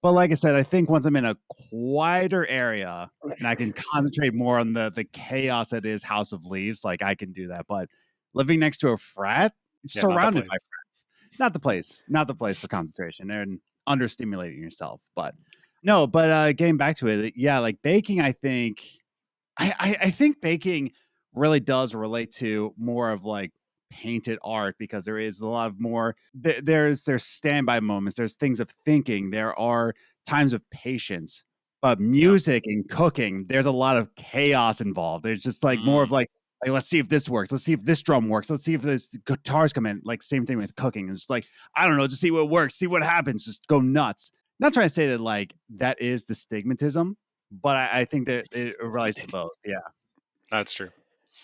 But like I said, I think once I'm in a quieter area and I can concentrate more on the chaos that is House of Leaves, like I can do that. But living next to a frat, Yeah, not the surrounded by place. frats, not the place for concentration and understimulating yourself. But no, but getting back to it, yeah, like baking, I think, I think baking really does relate to more of like painted art, because there is a lot of more there's standby moments, there's things of thinking, there are times of patience. But Yeah. music and cooking, there's a lot of chaos involved. There's just like more of like let's see if this works, let's see if this drum works, let's see if this guitars come in. Like same thing with cooking. It's like, I don't know, just see what works, see what happens, just go nuts. Not trying to say that like that is the stigmatism, but I think that it relates to both. Yeah. That's true.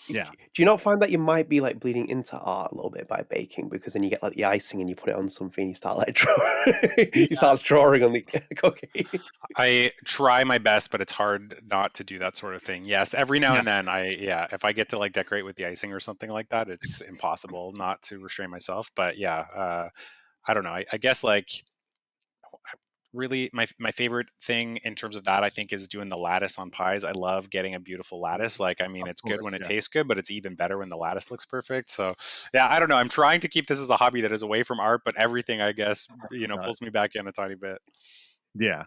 Yeah. Do you not find that you might be like bleeding into art a little bit by baking, because then you get like the icing and you put it on something, you start like you start drawing on the cookie. I try my best, but it's hard not to do that sort of thing. Yes, every now and Yes. then if I get to like decorate with the icing or something like that, it's impossible not to restrain myself. But yeah, I don't know. I guess like really my favorite thing in terms of that, I think, is doing the lattice on pies. I love getting a beautiful lattice. Like, I mean, Of it's good course. when it Yeah. tastes good, but it's even better when the lattice looks perfect. So yeah, I don't know. I'm trying to keep this as a hobby that is away from art, but everything, I guess, pulls me back in a tiny bit. Yeah.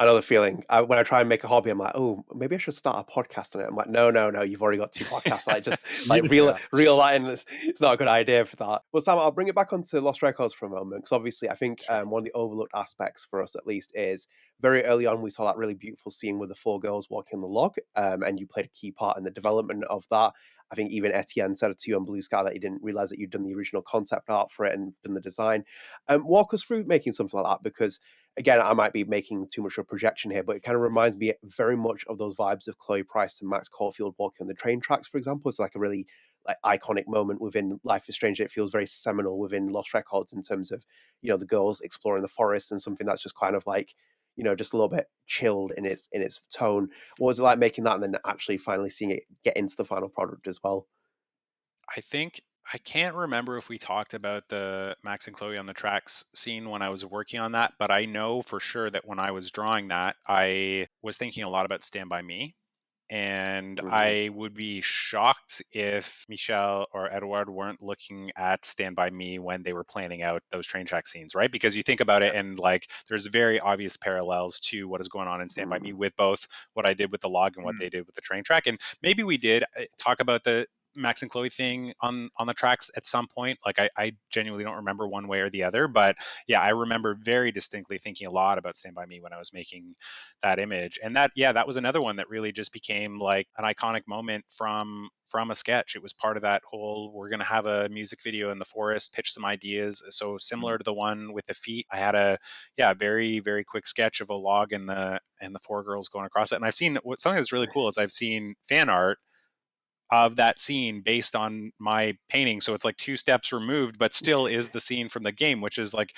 I know the feeling. When I try and make a hobby, I'm like, oh, maybe I should start a podcast on it. I'm like, no, you've already got 2 podcasts. Like, just like reel that in. It's not a good idea for that. But Sam, I'll bring it back onto Lost Records for a moment, because obviously I think Sure. one of the overlooked aspects for us, at least, is very early on we saw that really beautiful scene with the 4 girls walking on the log, and you played a key part in the development of that. I think even Etienne said it to you on Blue Sky that he didn't realize that you'd done the original concept art for it and done the design. Walk us through making something like that, because again, I might be making too much of a projection here, but it kind of reminds me very much of those vibes of Chloe Price and Max Caulfield walking on the train tracks, for example. It's like a really like iconic moment within Life is Strange. It feels very seminal within Lost Records in terms of, the girls exploring the forest, and something that's just kind of like, just a little bit chilled in its tone. What was it like making that and then actually finally seeing it get into the final product as well? I think I can't remember if we talked about the Max and Chloe on the tracks scene when I was working on that, but I know for sure that when I was drawing that, I was thinking a lot about Stand By Me. And I would be shocked if Michel or Edouard weren't looking at Stand By Me when they were planning out those train track scenes, right? Because you think about it and like there's very obvious parallels to what is going on in Stand By Me with both what I did with the log and what they did with the train track. And maybe we did talk about the Max and Chloe thing on the tracks at some point. Like I genuinely don't remember one way or the other, but yeah, I remember very distinctly thinking a lot about Stand By Me when I was making that image. And that was another one that really just became like an iconic moment from a sketch. It was part of that whole, we're going to have a music video in the forest, pitch some ideas. So similar to the one with the feet, I had a very, very quick sketch of a log and the 4 girls going across it. And I've seen something that's really cool is I've seen fan art of that scene based on my painting, so it's like 2 steps removed, but still is the scene from the game, which is like,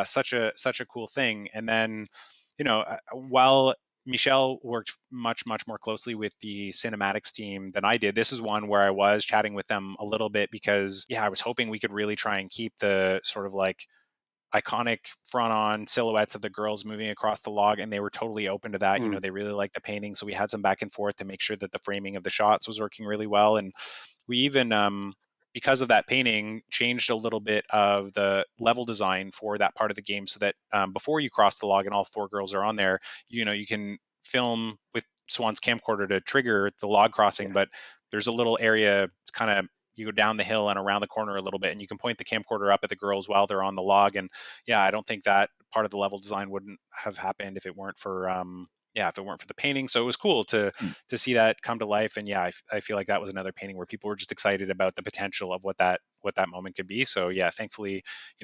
such a cool thing. And then, while Michel worked much more closely with the cinematics team than I did. This is one where I was chatting with them a little bit because, I was hoping we could really try and keep the sort of like iconic front on silhouettes of the girls moving across the log, and they were totally open to that. They really liked the painting, so we had some back and forth to make sure that the framing of the shots was working really well. And we even because of that painting, changed a little bit of the level design for that part of the game, so that before you cross the log and all 4 girls are on there, you can film with Swann's camcorder to trigger the log crossing. But there's a little area, it's kind of, you go down the hill and around the corner a little bit, and you can point the camcorder up at the girls while they're on the log. And I don't think that part of the level design wouldn't have happened if it weren't for the painting. So it was cool to see that come to life. And I feel like that was another painting where people were just excited about the potential of what that moment could be. So thankfully,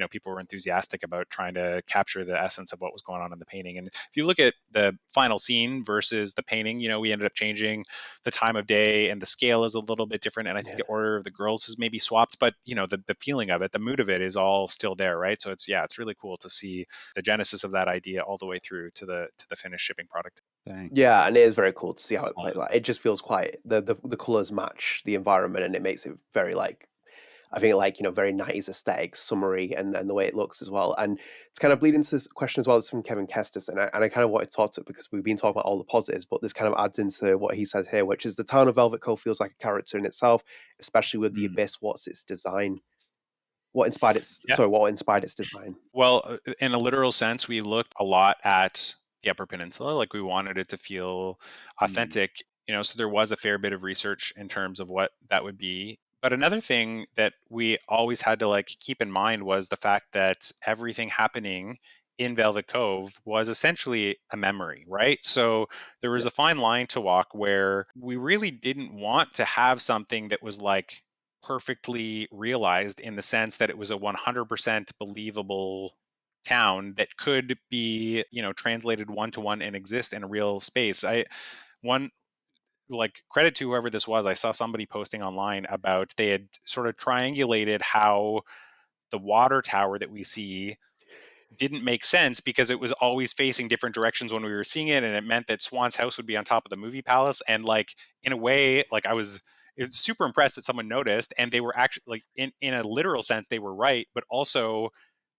people were enthusiastic about trying to capture the essence of what was going on in the painting. And if you look at the final scene versus the painting, we ended up changing the time of day, and the scale is a little bit different. And I think the order of the girls is maybe swapped, but the feeling of it, the mood of it is all still there, right? So it's really cool to see the genesis of that idea all the way through to the finished shipping product. Dang. Yeah, and it is very cool to see how it plays. Like, it just feels quite the colors match the environment, and it makes it very I think very 90s aesthetic, summary, and the way it looks as well. And it's kind of bleeding into this question as well. It's from Kevin Kestis, and I kind of wanted to talk to it because we've been talking about all the positives, but this kind of adds into what he says here, which is the town of Velvet Cove feels like a character in itself, especially with the abyss. What's its design? What inspired its design? Well, in a literal sense, we looked a lot at the Upper Peninsula. Like, we wanted it to feel authentic, so there was a fair bit of research in terms of what that would be. But another thing that we always had to keep in mind was the fact that everything happening in Velvet Cove was essentially a memory, right? So there was a fine line to walk where we really didn't want to have something that was perfectly realized, in the sense that it was a 100% believable town that could be, translated one-to-one and exist in a real space. Credit to whoever this was. I saw somebody posting online about, they had sort of triangulated how the water tower that we see didn't make sense because it was always facing different directions when we were seeing it, and it meant that Swann's house would be on top of the movie palace. And in a way, it's super impressed that someone noticed, and they were actually in a literal sense they were right, but also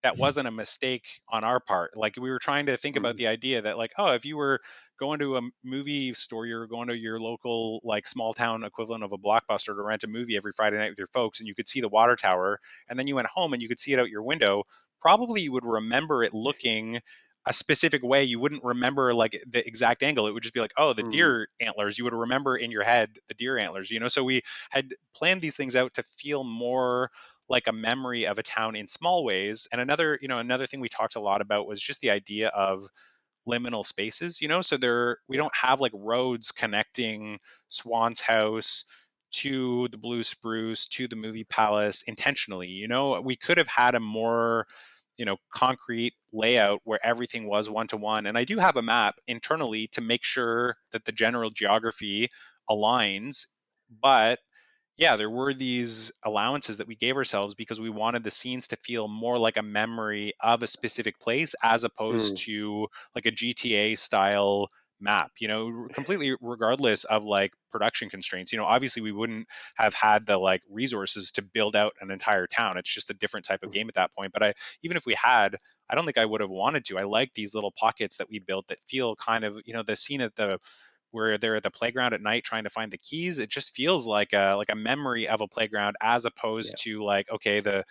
that wasn't a mistake on our part. We were trying to think about the idea that if you were going to a movie store, you're going to your local small town equivalent of a Blockbuster to rent a movie every Friday night with your folks, and you could see the water tower, and then you went home and you could see it out your window. Probably you would remember it looking a specific way. You wouldn't remember the exact angle. It would just be the deer antlers. You would remember in your head the deer antlers, So we had planned these things out to feel more like a memory of a town in small ways. And another thing we talked a lot about was just the idea of liminal spaces, so we don't have roads connecting Swann's house to the Blue Spruce to the movie palace intentionally. We could have had a more concrete layout where everything was one-to-one. And I do have a map internally to make sure that the general geography aligns, but there were these allowances that we gave ourselves because we wanted the scenes to feel more like a memory of a specific place, as opposed to a GTA style map, completely regardless of production constraints. Obviously we wouldn't have had the resources to build out an entire town. It's just a different type of game at that point. But even if we had, I don't think I would have wanted to. I like these little pockets that we built that feel kind of, the scene at where they're at the playground at night trying to find the keys. It just feels like a memory of a playground, as opposed to okay, the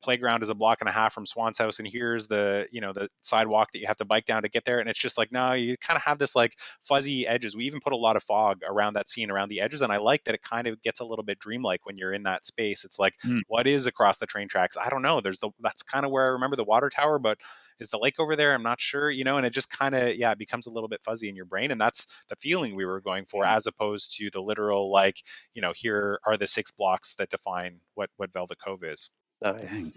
playground is a block and a half from Swann's house, and here's the the sidewalk that you have to bike down to get there. And it's just no, you kind of have this fuzzy edges. We even put a lot of fog around that scene, around the edges, and I like that it kind of gets a little bit dreamlike when you're in that space. It's what is across the train tracks? I don't know. That's kind of where I remember the water tower, but is the lake over there? I'm not sure, and it just kind of, it becomes a little bit fuzzy in your brain. And that's the feeling we were going for, as opposed to the literal, here are the 6 blocks that define what Velvet Cove is. Nice.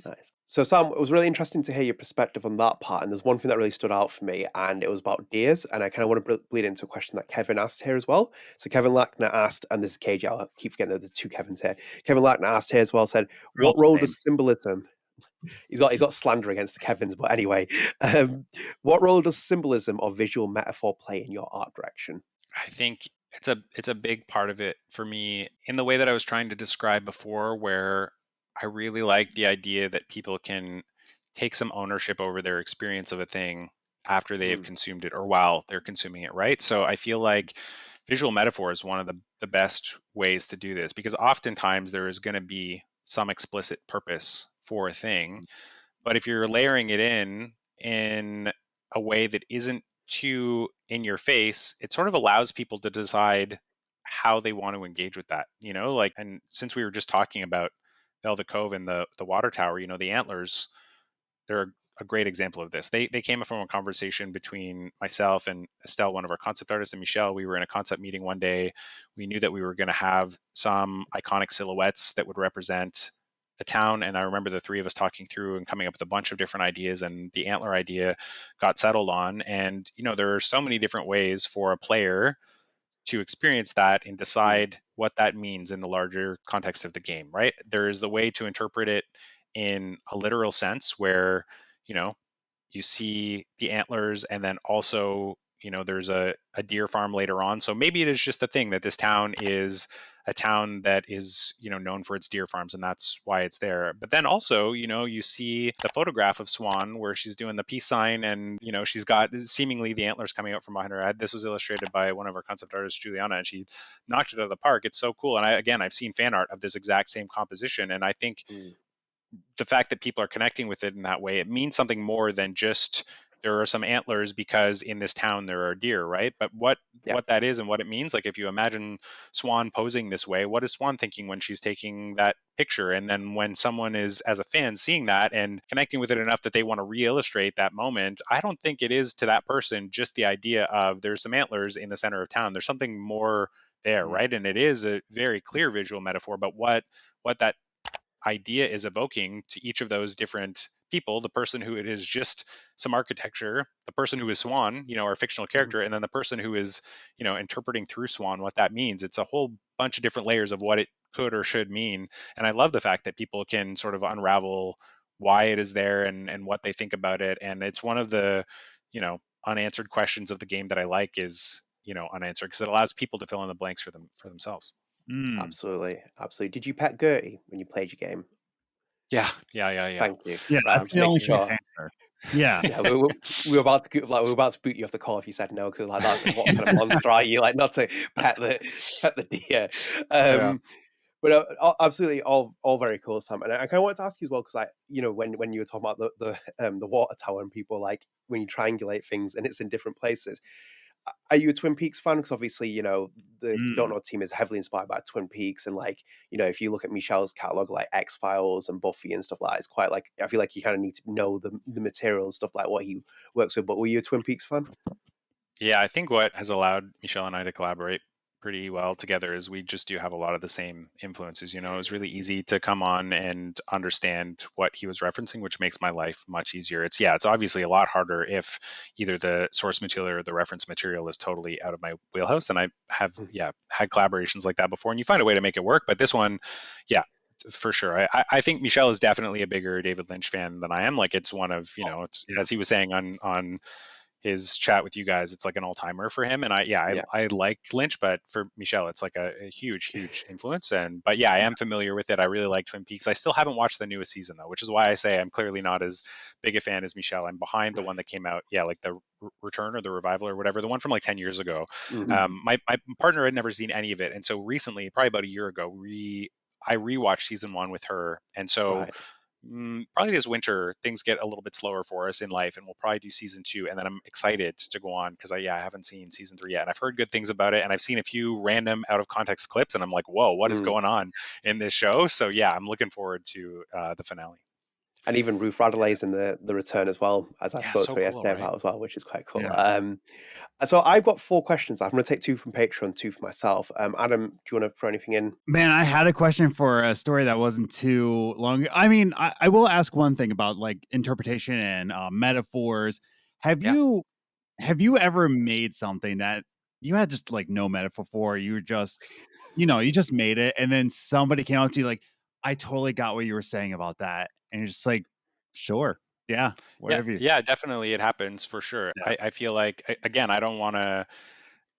So Sam, it was really interesting to hear your perspective on that part. And there's one thing that really stood out for me, and it was about deers. And I kind of want to bleed into a question that Kevin asked here as well. So Kevin Lackner asked, and this is KJ, I'll keep forgetting that there's 2 Kevins here. Kevin Lackner asked here as well, said, what role does symbolism He's got slander against the Kevins, but anyway, what role does symbolism or visual metaphor play in your art direction? I think it's a big part of it for me in the way that I was trying to describe before, where I really like the idea that people can take some ownership over their experience of a thing after they have consumed it or while they're consuming it, right? So I feel like visual metaphor is one of the best ways to do this, because oftentimes there is going to be some explicit purpose for a thing, but if you're layering it in a way that isn't too in your face, it sort of allows people to decide how they want to engage with that, like, and since we were just talking about Velvet Cove and the water tower, the antlers, they're a great example of this. They came from a conversation between myself and Estelle, one of our concept artists, and Michel. We were in a concept meeting one day. We knew that we were going to have some iconic silhouettes that would represent the town. And I remember the three of us talking through and coming up with a bunch of different ideas, and the antler idea got settled on. And, there are so many different ways for a player to experience that and decide what that means in the larger context of the game, right? There is the way to interpret it in a literal sense where, you know, you see the antlers and then also, there's a deer farm later on. So maybe it is just the thing that this town is a town that is, known for its deer farms, and that's why it's there. But then also, you see the photograph of Swann where she's doing the peace sign, and, she's got seemingly the antlers coming out from behind her head. This was illustrated by one of our concept artists, Juliana, and she knocked it out of the park. It's so cool. And I've seen fan art of this exact same composition. And I think the fact that people are connecting with it in that way, it means something more than just there are some antlers because in this town there are deer, right? But what that is and what it means, like if you imagine Swann posing this way, what is Swann thinking when she's taking that picture? And then when someone is, as a fan, seeing that and connecting with it enough that they want to re-illustrate that moment, I don't think it is to that person just the idea of there's some antlers in the center of town. There's something more there, right? And it is a very clear visual metaphor, but what that idea is evoking to each of those different people, the person who it is just some architecture, the person who is Swann, our fictional character, and then the person who is, interpreting through Swann what that means. It's a whole bunch of different layers of what it could or should mean. And I love the fact that people can sort of unravel why it is there and what they think about it. And it's one of the, unanswered questions of the game that I like is, unanswered, because it allows people to fill in the blanks for themselves. Absolutely. Did you pet Gertie when you played your game? Yeah. Thank you. Yeah, Right, that's the only short answer. Yeah. we were about to boot you off the call if you said no, because like that, what kind of monster are you? Like not to pet the deer. But absolutely, all very cool, Sam. And I kind of wanted to ask you as well, because when you were talking about the water tower and people like when you triangulate things and it's in different places. Are you a Twin Peaks fan? Because obviously, the Don't Nod team is heavily inspired by Twin Peaks, and if you look at Michel's catalog, like X Files and Buffy and stuff like that, it's quite like I feel like you kind of need to know the material and stuff like what he works with. But were you a Twin Peaks fan? Yeah, I think what has allowed Michel and I to collaborate pretty well together is we just do have a lot of the same influences. It was really easy to come on and understand what he was referencing, which makes my life much easier. It's obviously a lot harder if either the source material or the reference material is totally out of my wheelhouse. And I have, had collaborations like that before, and you find a way to make it work. But this one, for sure. I think Michel is definitely a bigger David Lynch fan than I am. Like it's one of, as he was saying on his chat with you guys, it's like an all-timer for him. And I like Lynch, but for Michel, it's like a huge influence. But I am familiar with it. I really like Twin Peaks. I still haven't watched the newest season though, which is why I say I'm clearly not as big a fan as Michel. I'm behind the one that came out, like the Return or the Revival or whatever, the one from like 10 years ago. My partner had never seen any of it. And so recently, probably about a year ago, I rewatched season 1 with her. And so probably this winter things get a little bit slower for us in life, and we'll probably do season 2, and then I'm excited to go on because I haven't seen season 3 yet, and I've heard good things about it, and I've seen a few random out of context clips, and I'm like, whoa, what is going on in this show? So I'm looking forward to the finale. And even Ruth Radley's in the Return as well, as I spoke to her yesterday about as well, which is quite cool. So I've got 4 questions. I'm going to take 2 from Patreon, 2 for myself. Adam, do you want to throw anything in? Man, I had a question for a story that wasn't too long. I mean, I will ask one thing about like interpretation and metaphors. Have you ever made something that you had just like no metaphor for? You were just, you just made it, and then somebody came up to you like, I totally got what you were saying about that. And you're just like, Sure. Yeah. Whatever you. Yeah, definitely, it happens for sure. Yeah. I feel like, again, I don't want to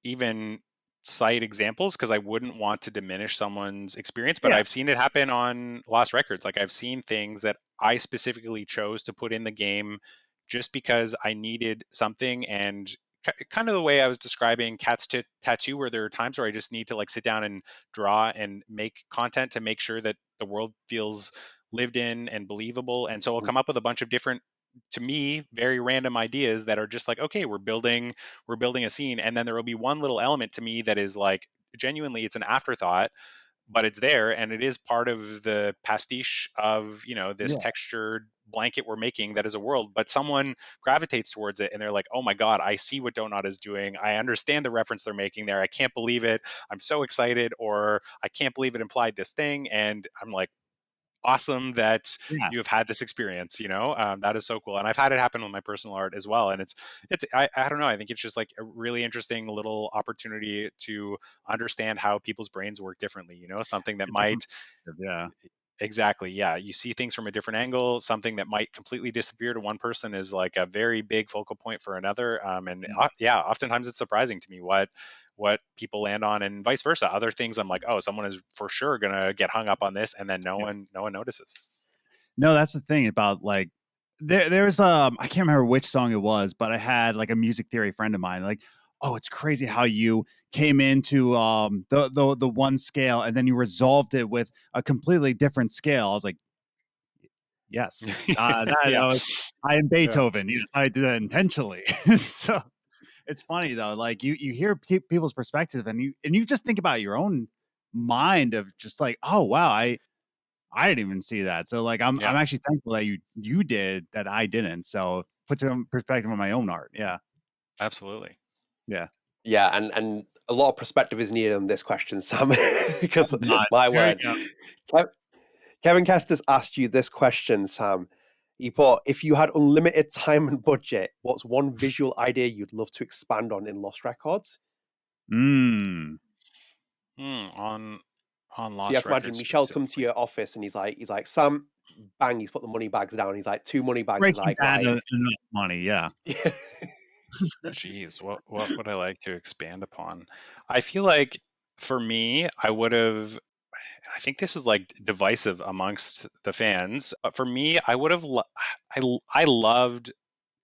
even cite examples because I wouldn't want to diminish someone's experience, but Yeah. I've seen it happen on Lost Records. Like I've seen things that I specifically chose to put in the game just because I needed something, and kind of the way I was describing Cat's tattoo, where there are times where I just need to like sit down and draw and make content to make sure that the world feels lived in and believable. And so I'll come up with a bunch of different, to me, very random ideas that are just like, okay, we're building a scene, and then there will be one little element to me that is like genuinely it's an afterthought, but it's there and it is part of the pastiche of, this Yeah. textured blanket we're making that is a world. But someone gravitates towards it and they're like, oh my god, I see what Don't Nod is doing, I understand the reference they're making there, I can't believe it, I'm so excited, or I can't believe it implied this thing. And I'm like, awesome that Yeah. you have had this experience. That is so cool, and I've had it happen with my personal art as well. And I don't know, I think it's just like a really interesting little opportunity to understand how people's brains work differently, something that might. Yeah. Exactly. Yeah. You see things from a different angle. Something that might completely disappear to one person is like a very big focal point for another. Yeah, oftentimes it's surprising to me what people land on, and vice versa. Other things I'm like, oh, someone is for sure gonna get hung up on this, and then no one notices. No, that's the thing about like there's I can't remember which song it was, but I had like a music theory friend of mine like, oh, it's crazy how you came into the one scale and then you resolved it with a completely different scale. I was like, yes, that Yeah. was I am Yeah. Beethoven. Yes, I did that intentionally. So it's funny though, like you hear people's perspective and you just think about your own mind of just like, oh wow, I didn't even see that. So like I'm Yeah. actually thankful that you did that I didn't. So put some perspective on my own art. Yeah. Absolutely. Yeah. Yeah, and a lot of perspective is needed on this question, Sam, because Not my very word. Kevin Kestis asked you this question, Sam. He put, if you had unlimited time and budget, what's one visual idea you'd love to expand on in Lost Records? Mm. On So you have Lost to imagine Records Michel's come to specifically. your office and he's like, Sam, bang, he's put the money bags down. He's like, 2 money bags. He's Breaking like, Bad right. enough money. Yeah. Jeez, what would I like to expand upon? I feel like for me, I think this is like divisive amongst the fans, but for me, I would have I loved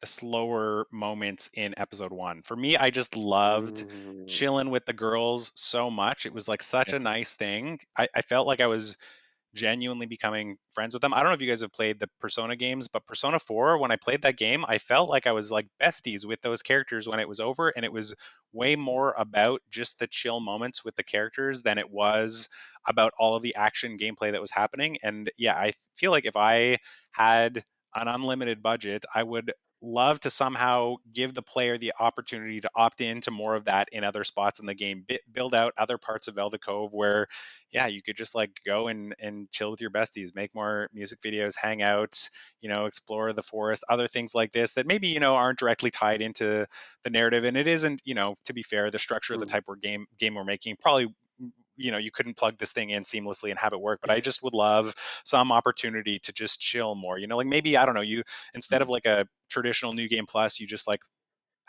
the slower moments in episode 1. For me, I just loved Mm. chilling with the girls so much. It was like such a nice thing. I felt like I was genuinely becoming friends with them. I don't know if you guys have played the Persona games, but Persona 4, when I played that game, I felt like I was like besties with those characters when it was over. And it was way more about just the chill moments with the characters than it was about all of the action gameplay that was happening. And yeah, I feel like if I had an unlimited budget, I would love to somehow give the player the opportunity to opt into more of that in other spots in the game, build out other parts of Velvet Cove where, yeah, you could just like go and chill with your besties, make more music videos, hang out, explore the forest, other things like this that maybe, aren't directly tied into the narrative. And it isn't, to be fair, the structure of the type of game we're making probably, you couldn't plug this thing in seamlessly and have it work, but I just would love some opportunity to just chill more, like maybe, I don't know, you, instead of like a traditional New Game Plus, you just like,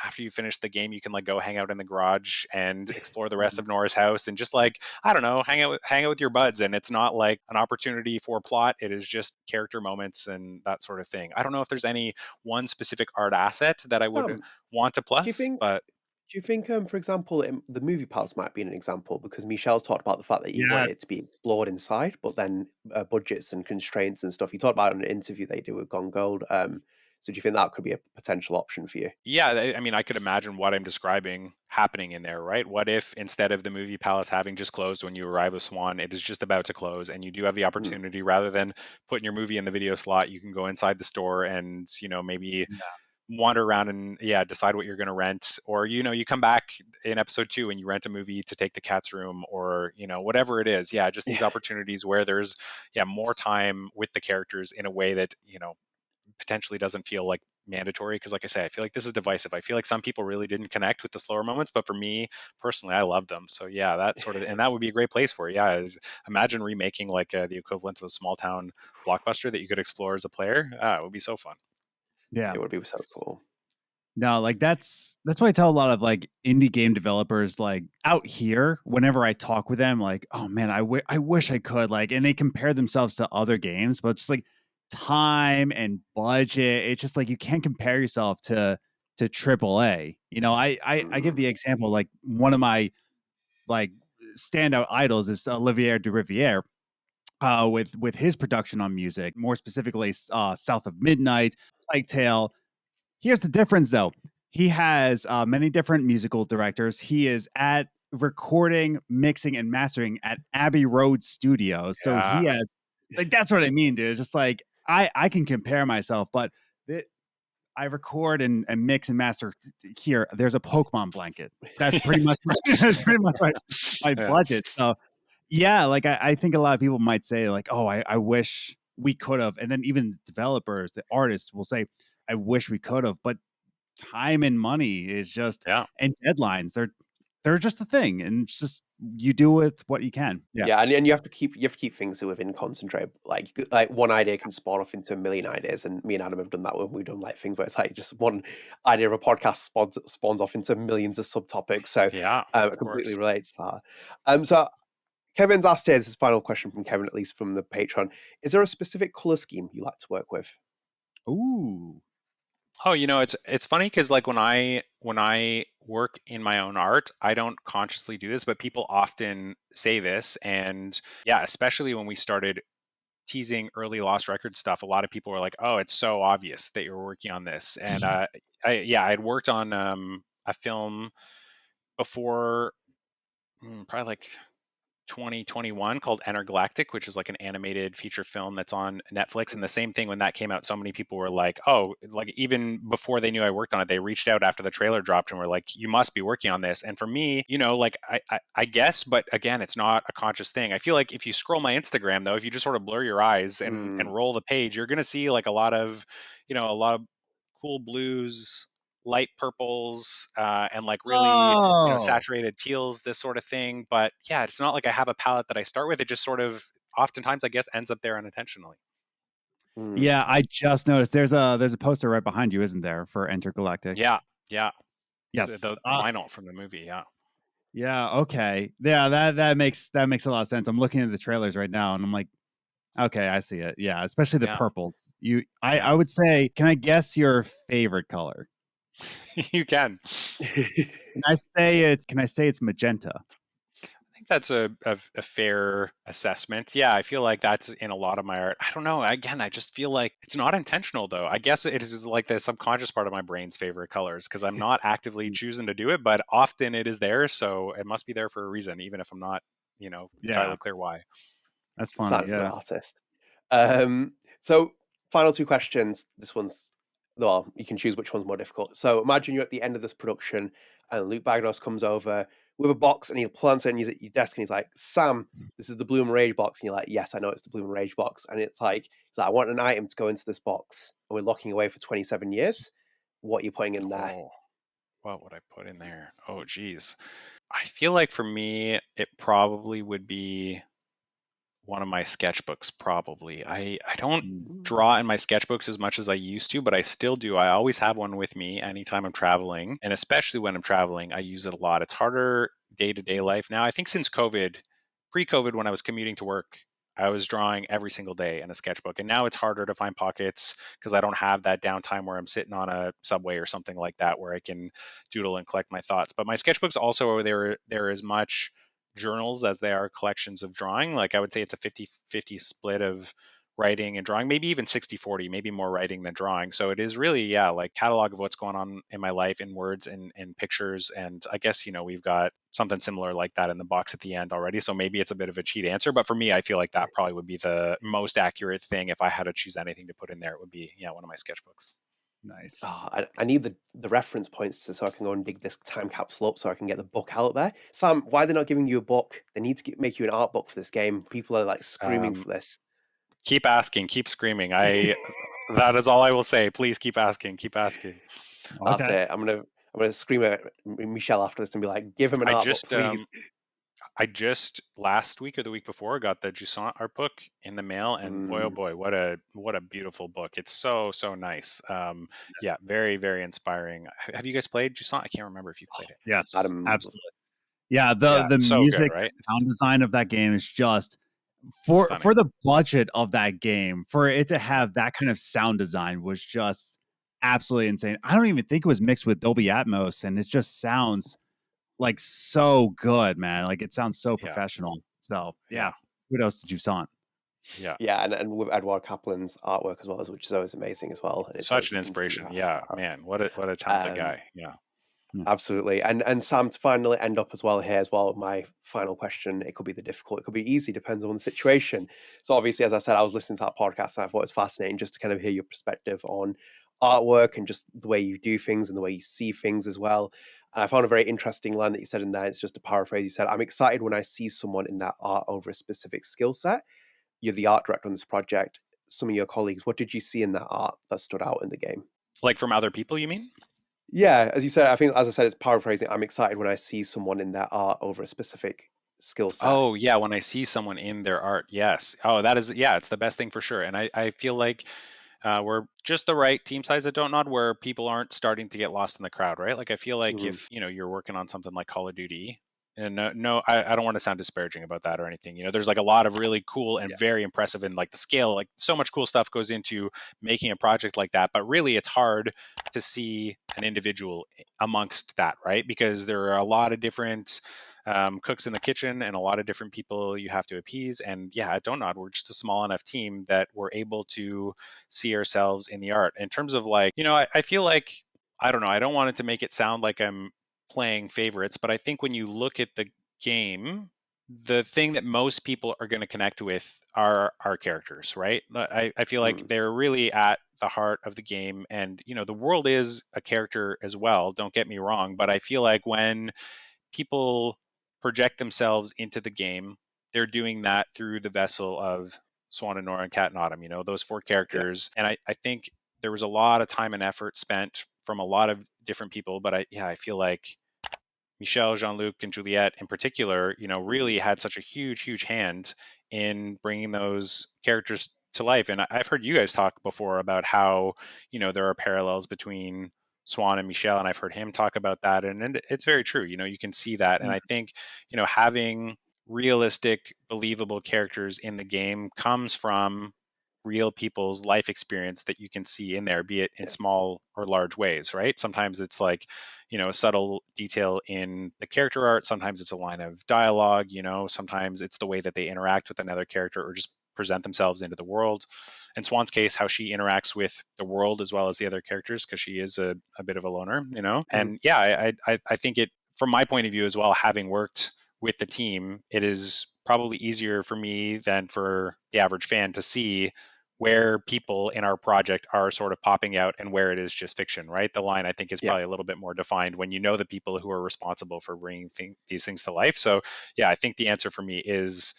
after you finish the game, you can like go hang out in the garage and explore the rest of Nora's house and just like, I don't know, hang out with your buds. And it's not like an opportunity for plot. It is just character moments and that sort of thing. I don't know if there's any one specific art asset that I would Sam, want to do you plus, think but Do you think, for example, the movie pals might be an example because Michel's talked about the fact that he wanted it to be Yes. explored inside, but then budgets and constraints and stuff. He talked about it in an interview they do with Gone Gold. So do you think that could be a potential option for you? yeah, I mean, I could imagine what I'm describing happening in there, right? What if instead of the movie palace having just closed when you arrive with Swann, it is just about to close, and you do have the Mm. opportunity, rather than putting your movie in the video slot, you can go inside the store and maybe wander around and decide what you're going to rent, or you come back in episode 2 and you rent a movie to take to Kat's room, or whatever it is. Yeah, just these Yeah. opportunities where there's more time with the characters in a way that potentially doesn't feel like mandatory, because like I say, I feel like this is divisive. I feel like some people really didn't connect with the slower moments, but for me personally, I loved them. So yeah, that sort of, and that would be a great place for it. Yeah, imagine remaking like the equivalent of a small town blockbuster that you could explore as a player. It would be so fun. Yeah. It would be so cool. No, like that's why I tell a lot of like indie game developers like out here, whenever I talk with them, like, oh man, I wish I could, like, and they compare themselves to other games, but it's like time and budget. It's just like you can't compare yourself to AAA. You know, I give the example, like one of my like standout idols is Olivier de Riviere. With his production on music, more specifically, South of Midnight, Plague Tale. Here's the difference, though. He has many different musical directors. He is at recording, mixing, and mastering at Abbey Road Studios. So he has, like, that's what I mean, dude. It's just like I can compare myself, but I record and mix and master here. There's a Pokemon blanket. That's pretty much my budget. So yeah, like I think a lot of people might say like, oh, I wish we could have, and then even developers, the artists will say, I wish we could have, but time and money is just and deadlines, they're just a thing, and it's just you do with what you can. Yeah, and you have to keep things within concentrate. Like one idea can spawn off into a million ideas, and me and Adam have done that when we've done like things where it's like just one idea of a podcast spawns off into millions of subtopics. So I completely relate to that. So Kevin's asked here, this is his final question from Kevin, at least from the Patreon. Is there a specific color scheme you like to work with? Ooh. Oh, you know, it's funny because like when I work in my own art, I don't consciously do this, but people often say this, and yeah, especially when we started teasing early Lost Record stuff, a lot of people were like, "Oh, it's so obvious that you're working on this." And I'd worked on a film before, probably like 2021, called Intergalactic, which is like an animated feature film that's on Netflix. And the same thing, when that came out, so many people were like, oh, like even before they knew I worked on it, they reached out after the trailer dropped and were like, you must be working on this. And for me, you know, like I guess, but again, it's not a conscious thing. I feel like if you scroll my Instagram though, if you just sort of blur your eyes and roll the page, you're going to see like a lot of cool blues, light purples, and like really saturated teals, this sort of thing. But yeah, it's not like I have a palette that I start with. It just sort of oftentimes, I guess, ends up there unintentionally. Yeah, I just noticed there's a poster right behind you, isn't there, for Intergalactic? Yeah. Yes, the vinyl from the movie. Yeah. Okay. Yeah, that makes a lot of sense. I'm looking at the trailers right now, and I'm like, okay, I see it. Yeah, especially the purples. I would say, can I guess your favorite color? You can. Can I say it's magenta? I think that's a fair assessment. Yeah, I feel like that's in a lot of my art. I don't know. Again, I just feel like it's not intentional though. I guess it is like the subconscious part of my brain's favorite colors, because I'm not actively choosing to do it, but often it is there. So it must be there for a reason, even if I'm not, entirely clear why. That's funny. Sign from an artist. So final two questions. This one's, well, you can choose which one's more difficult. So imagine you're at the end of this production and Luke Baghadoust comes over with a box and he plants it in your desk and he's like, Sam, this is the Bloom Rage box. And you're like, yes, I know it's the Bloom Rage box. And it's like, I want an item to go into this box. And we're locking away for 27 years. What are you putting in there? Oh, what would I put in there? Oh, geez. I feel like for me, it probably would be one of my sketchbooks, probably. I don't draw in my sketchbooks as much as I used to, but I still do. I always have one with me anytime I'm traveling. And especially when I'm traveling, I use it a lot. It's harder day-to-day life now. I think since COVID, pre-COVID, when I was commuting to work, I was drawing every single day in a sketchbook. And now it's harder to find pockets because I don't have that downtime where I'm sitting on a subway or something like that where I can doodle and collect my thoughts. But my sketchbooks also, they're as much journals as they are collections of drawing. Like I would say it's a 50-50 split of writing and drawing, maybe even 60-40, maybe more writing than drawing. So it is really, like catalog of what's going on in my life in words and pictures. And I guess, we've got something similar like that in the box at the end already. So maybe it's a bit of a cheat answer, but for me, I feel like that probably would be the most accurate thing. If I had to choose anything to put in there, it would be, one of my sketchbooks. Nice. Oh, I need the reference points so I can go and dig this time capsule up so I can get the book out there. Sam, why are they not giving you a book? They need to make you an art book for this game. People are like screaming for this. Keep asking, keep screaming. I That is all I will say. Please keep asking. Keep asking. That's Okay. it. I'm gonna scream at Michel after this and be like, give him an I art book, just please. I just last week or the week before got the Jusant art book in the mail, and boy oh boy, what a beautiful book! It's so nice. Yeah, very very inspiring. Have you guys played Jusant? I can't remember if you've played it. Yes, Adam, absolutely. Yeah, Yeah, the it's so good, music, right? the sound design of that game is just It's for stunning. the budget of that game, for it to have that kind of sound design was just absolutely insane. I don't even think it was mixed with Dolby Atmos, and it just sounds like so good, man. Like it sounds so Yeah, professional. So yeah, yeah, kudos to Jusant. yeah. yeah, and with Edward Kaplan's artwork as well, which is always amazing as well. And it's Such always an you can see inspiration. that as Yeah, well. man, what a talented Um, guy. Yeah. Absolutely. And Sam, to finally end up as well here as well, my final question, it could be the difficult, it could be easy, depends on the situation. So obviously, as I said, I was listening to that podcast and I thought it was fascinating just to kind of hear your perspective on artwork and just the way you do things and the way you see things as well. And I found a very interesting line that you said in there. It's just a paraphrase. You said, I'm excited when I see someone in that art over a specific skill set. You're the art director on this project. Some of your colleagues, what did you see in that art that stood out in the game? Like from other people, you mean? Yeah, as you said, I think, as I said, it's paraphrasing. I'm excited when I see someone in their art over a specific skill set. Oh yeah, when I see someone in their art, yes. Oh, that is yeah, it's the best thing for sure. And I feel like we're just the right team size at Don't Nod where people aren't starting to get lost in the crowd, right? Like I feel like Mm, if you're working on something like Call of Duty, and no, I don't want to sound disparaging about that or anything. There's like a lot of really cool and yeah. very impressive, and like the scale, like so much cool stuff goes into making a project like that. But really, it's hard to see an individual amongst that, right? Because there are a lot of different cooks in the kitchen and a lot of different people you have to appease. And yeah, at Don't Nod, we're just a small enough team that we're able to see ourselves in the art. In terms of like, I feel like, I don't know, I don't want it to make it sound like I'm playing favorites, but I think when you look at the game, the thing that most people are going to connect with are our characters, right? I feel like Mm, they're really at the heart of the game. And, the world is a character as well. Don't get me wrong. But I feel like when people project themselves into the game, they're doing that through the vessel of Swann and Nora and Kat and Autumn, those four yeah. characters. And I think there was a lot of time and effort spent from a lot of different people. But I feel like Michel, Jean-Luc, and Juliette in particular, really had such a huge, huge hand in bringing those characters to life. And I've heard you guys talk before about how, there are parallels between Swann and Michel, and I've heard him talk about that. And it's very true. You can see that. And I think, having realistic, believable characters in the game comes from real people's life experience that you can see in there, be it in Yeah. small or large ways, right? Sometimes it's like, a subtle detail in the character art. Sometimes it's a line of dialogue, sometimes it's the way that they interact with another character or just present themselves into the world. In Swann's case, how she interacts with the world as well as the other characters, because she is a bit of a loner, Mm, And yeah, I think it, from my point of view as well, having worked with the team, it is probably easier for me than for the average fan to see where people in our project are sort of popping out and where it is just fiction, right? The line, I think, is yeah. probably a little bit more defined when you know the people who are responsible for bringing these things to life. So, yeah, I think the answer for me is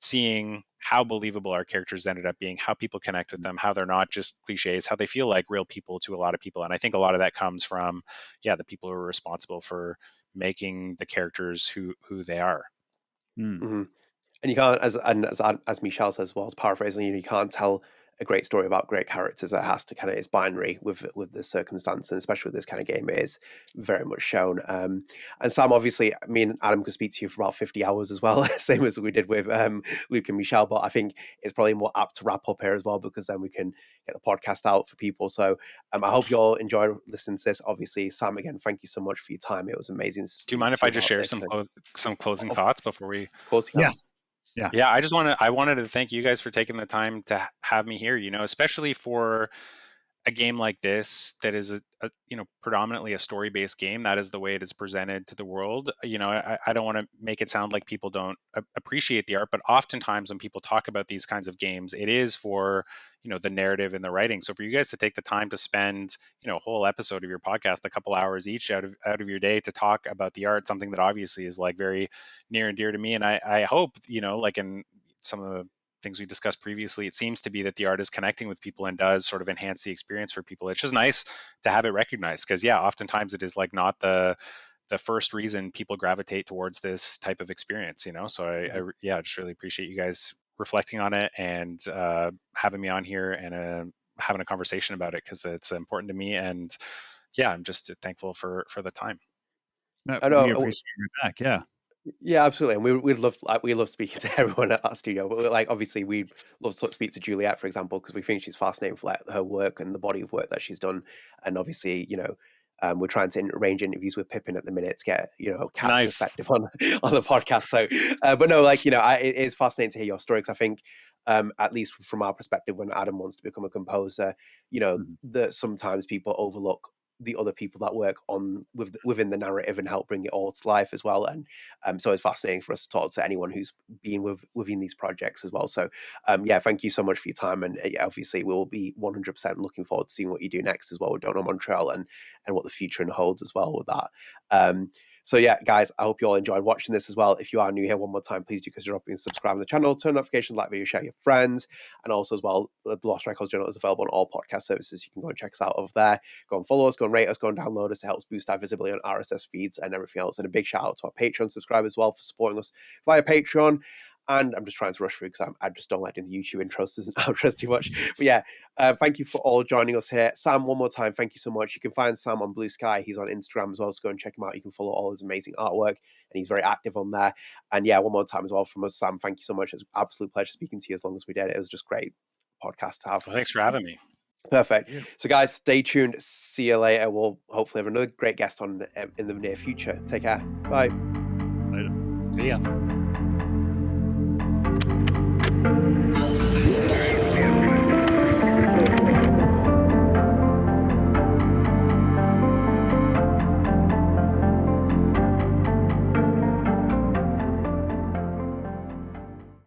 seeing how believable our characters ended up being, how people connect with them, how they're not just cliches, how they feel like real people to a lot of people. And I think a lot of that comes from, yeah, the people who are responsible for making the characters who they are. Mhm. And you can't, as Michel says, well, as paraphrasing, you can't tell a great story about great characters. It has to kind of, it's binary with the circumstance, and especially with this kind of game, it is very much shown. And Sam, obviously, me and Adam could speak to you for about 50 hours as well, same as we did with Luke and Michel. But I think it's probably more apt to wrap up here as well, because then we can get the podcast out for people. So I hope you all enjoy listening to this. Obviously, Sam, again, thank you so much for your time. It was amazing to Do you speak mind if to I you just about share this. And some closing of thoughts before we? course, you can. Yes. Yeah. Yeah, I wanted to thank you guys for taking the time to have me here, especially for a game like this that is predominantly a story-based game. That is the way it is presented to the world. I don't want to make it sound like people don't appreciate the art, but oftentimes when people talk about these kinds of games, it is for the narrative and the writing. So for you guys to take the time to spend a whole episode of your podcast, a couple hours each out of your day to talk about the art, something that obviously is like very near and dear to me, and I hope like in some of the things we discussed previously, it seems to be that the art is connecting with people and does sort of enhance the experience for people. It's just nice to have it recognized, because oftentimes it is like not the first reason people gravitate towards this type of experience, so I just really appreciate you guys reflecting on it and having me on here and having a conversation about it, because it's important to me. And I'm just thankful for the time. I know. We appreciate you back. Yeah. Yeah, absolutely. And we love speaking to everyone at our studio, but like obviously we love to speak to Juliet, for example, because we think she's fascinating for like her work and the body of work that she's done. And obviously, we're trying to arrange interviews with Pippin at the minute to get Kat's perspective on the podcast. So, but no, like it is fascinating to hear your story, because I think at least from our perspective, when Adam wants to become a composer, that sometimes people overlook the other people that work on within the narrative and help bring it all to life as well. And so it's fascinating for us to talk to anyone who's been within these projects as well. So thank you so much for your time. And obviously we'll be 100% looking forward to seeing what you do next as well with Don't Nod Montreal and what the future holds as well with that. So guys, I hope you all enjoyed watching this as well. If you are new here, one more time, please do consider subscribing to the channel, turn notifications, like video, share your friends. And also as well, the Lost Records Journal is available on all podcast services. You can go and check us out over there. Go and follow us, go and rate us, go and download us. It helps boost our visibility on RSS feeds and everything else. And a big shout out to our Patreon subscribers as well for supporting us via Patreon. And I'm just trying to rush through because I just don't like doing the YouTube intros and outros too much. But thank you for all joining us here. Sam, one more time, thank you so much. You can find Sam on Blue Sky. He's on Instagram as well, so go and check him out. You can follow all his amazing artwork, and he's very active on there. And one more time as well from us, Sam, thank you so much. It was an absolute pleasure speaking to you as long as we did. It was just great podcast to have. Well, thanks for having me. Perfect. So guys, stay tuned. See you later. We'll hopefully have another great guest on in the near future. Take care. Bye. Later. See ya.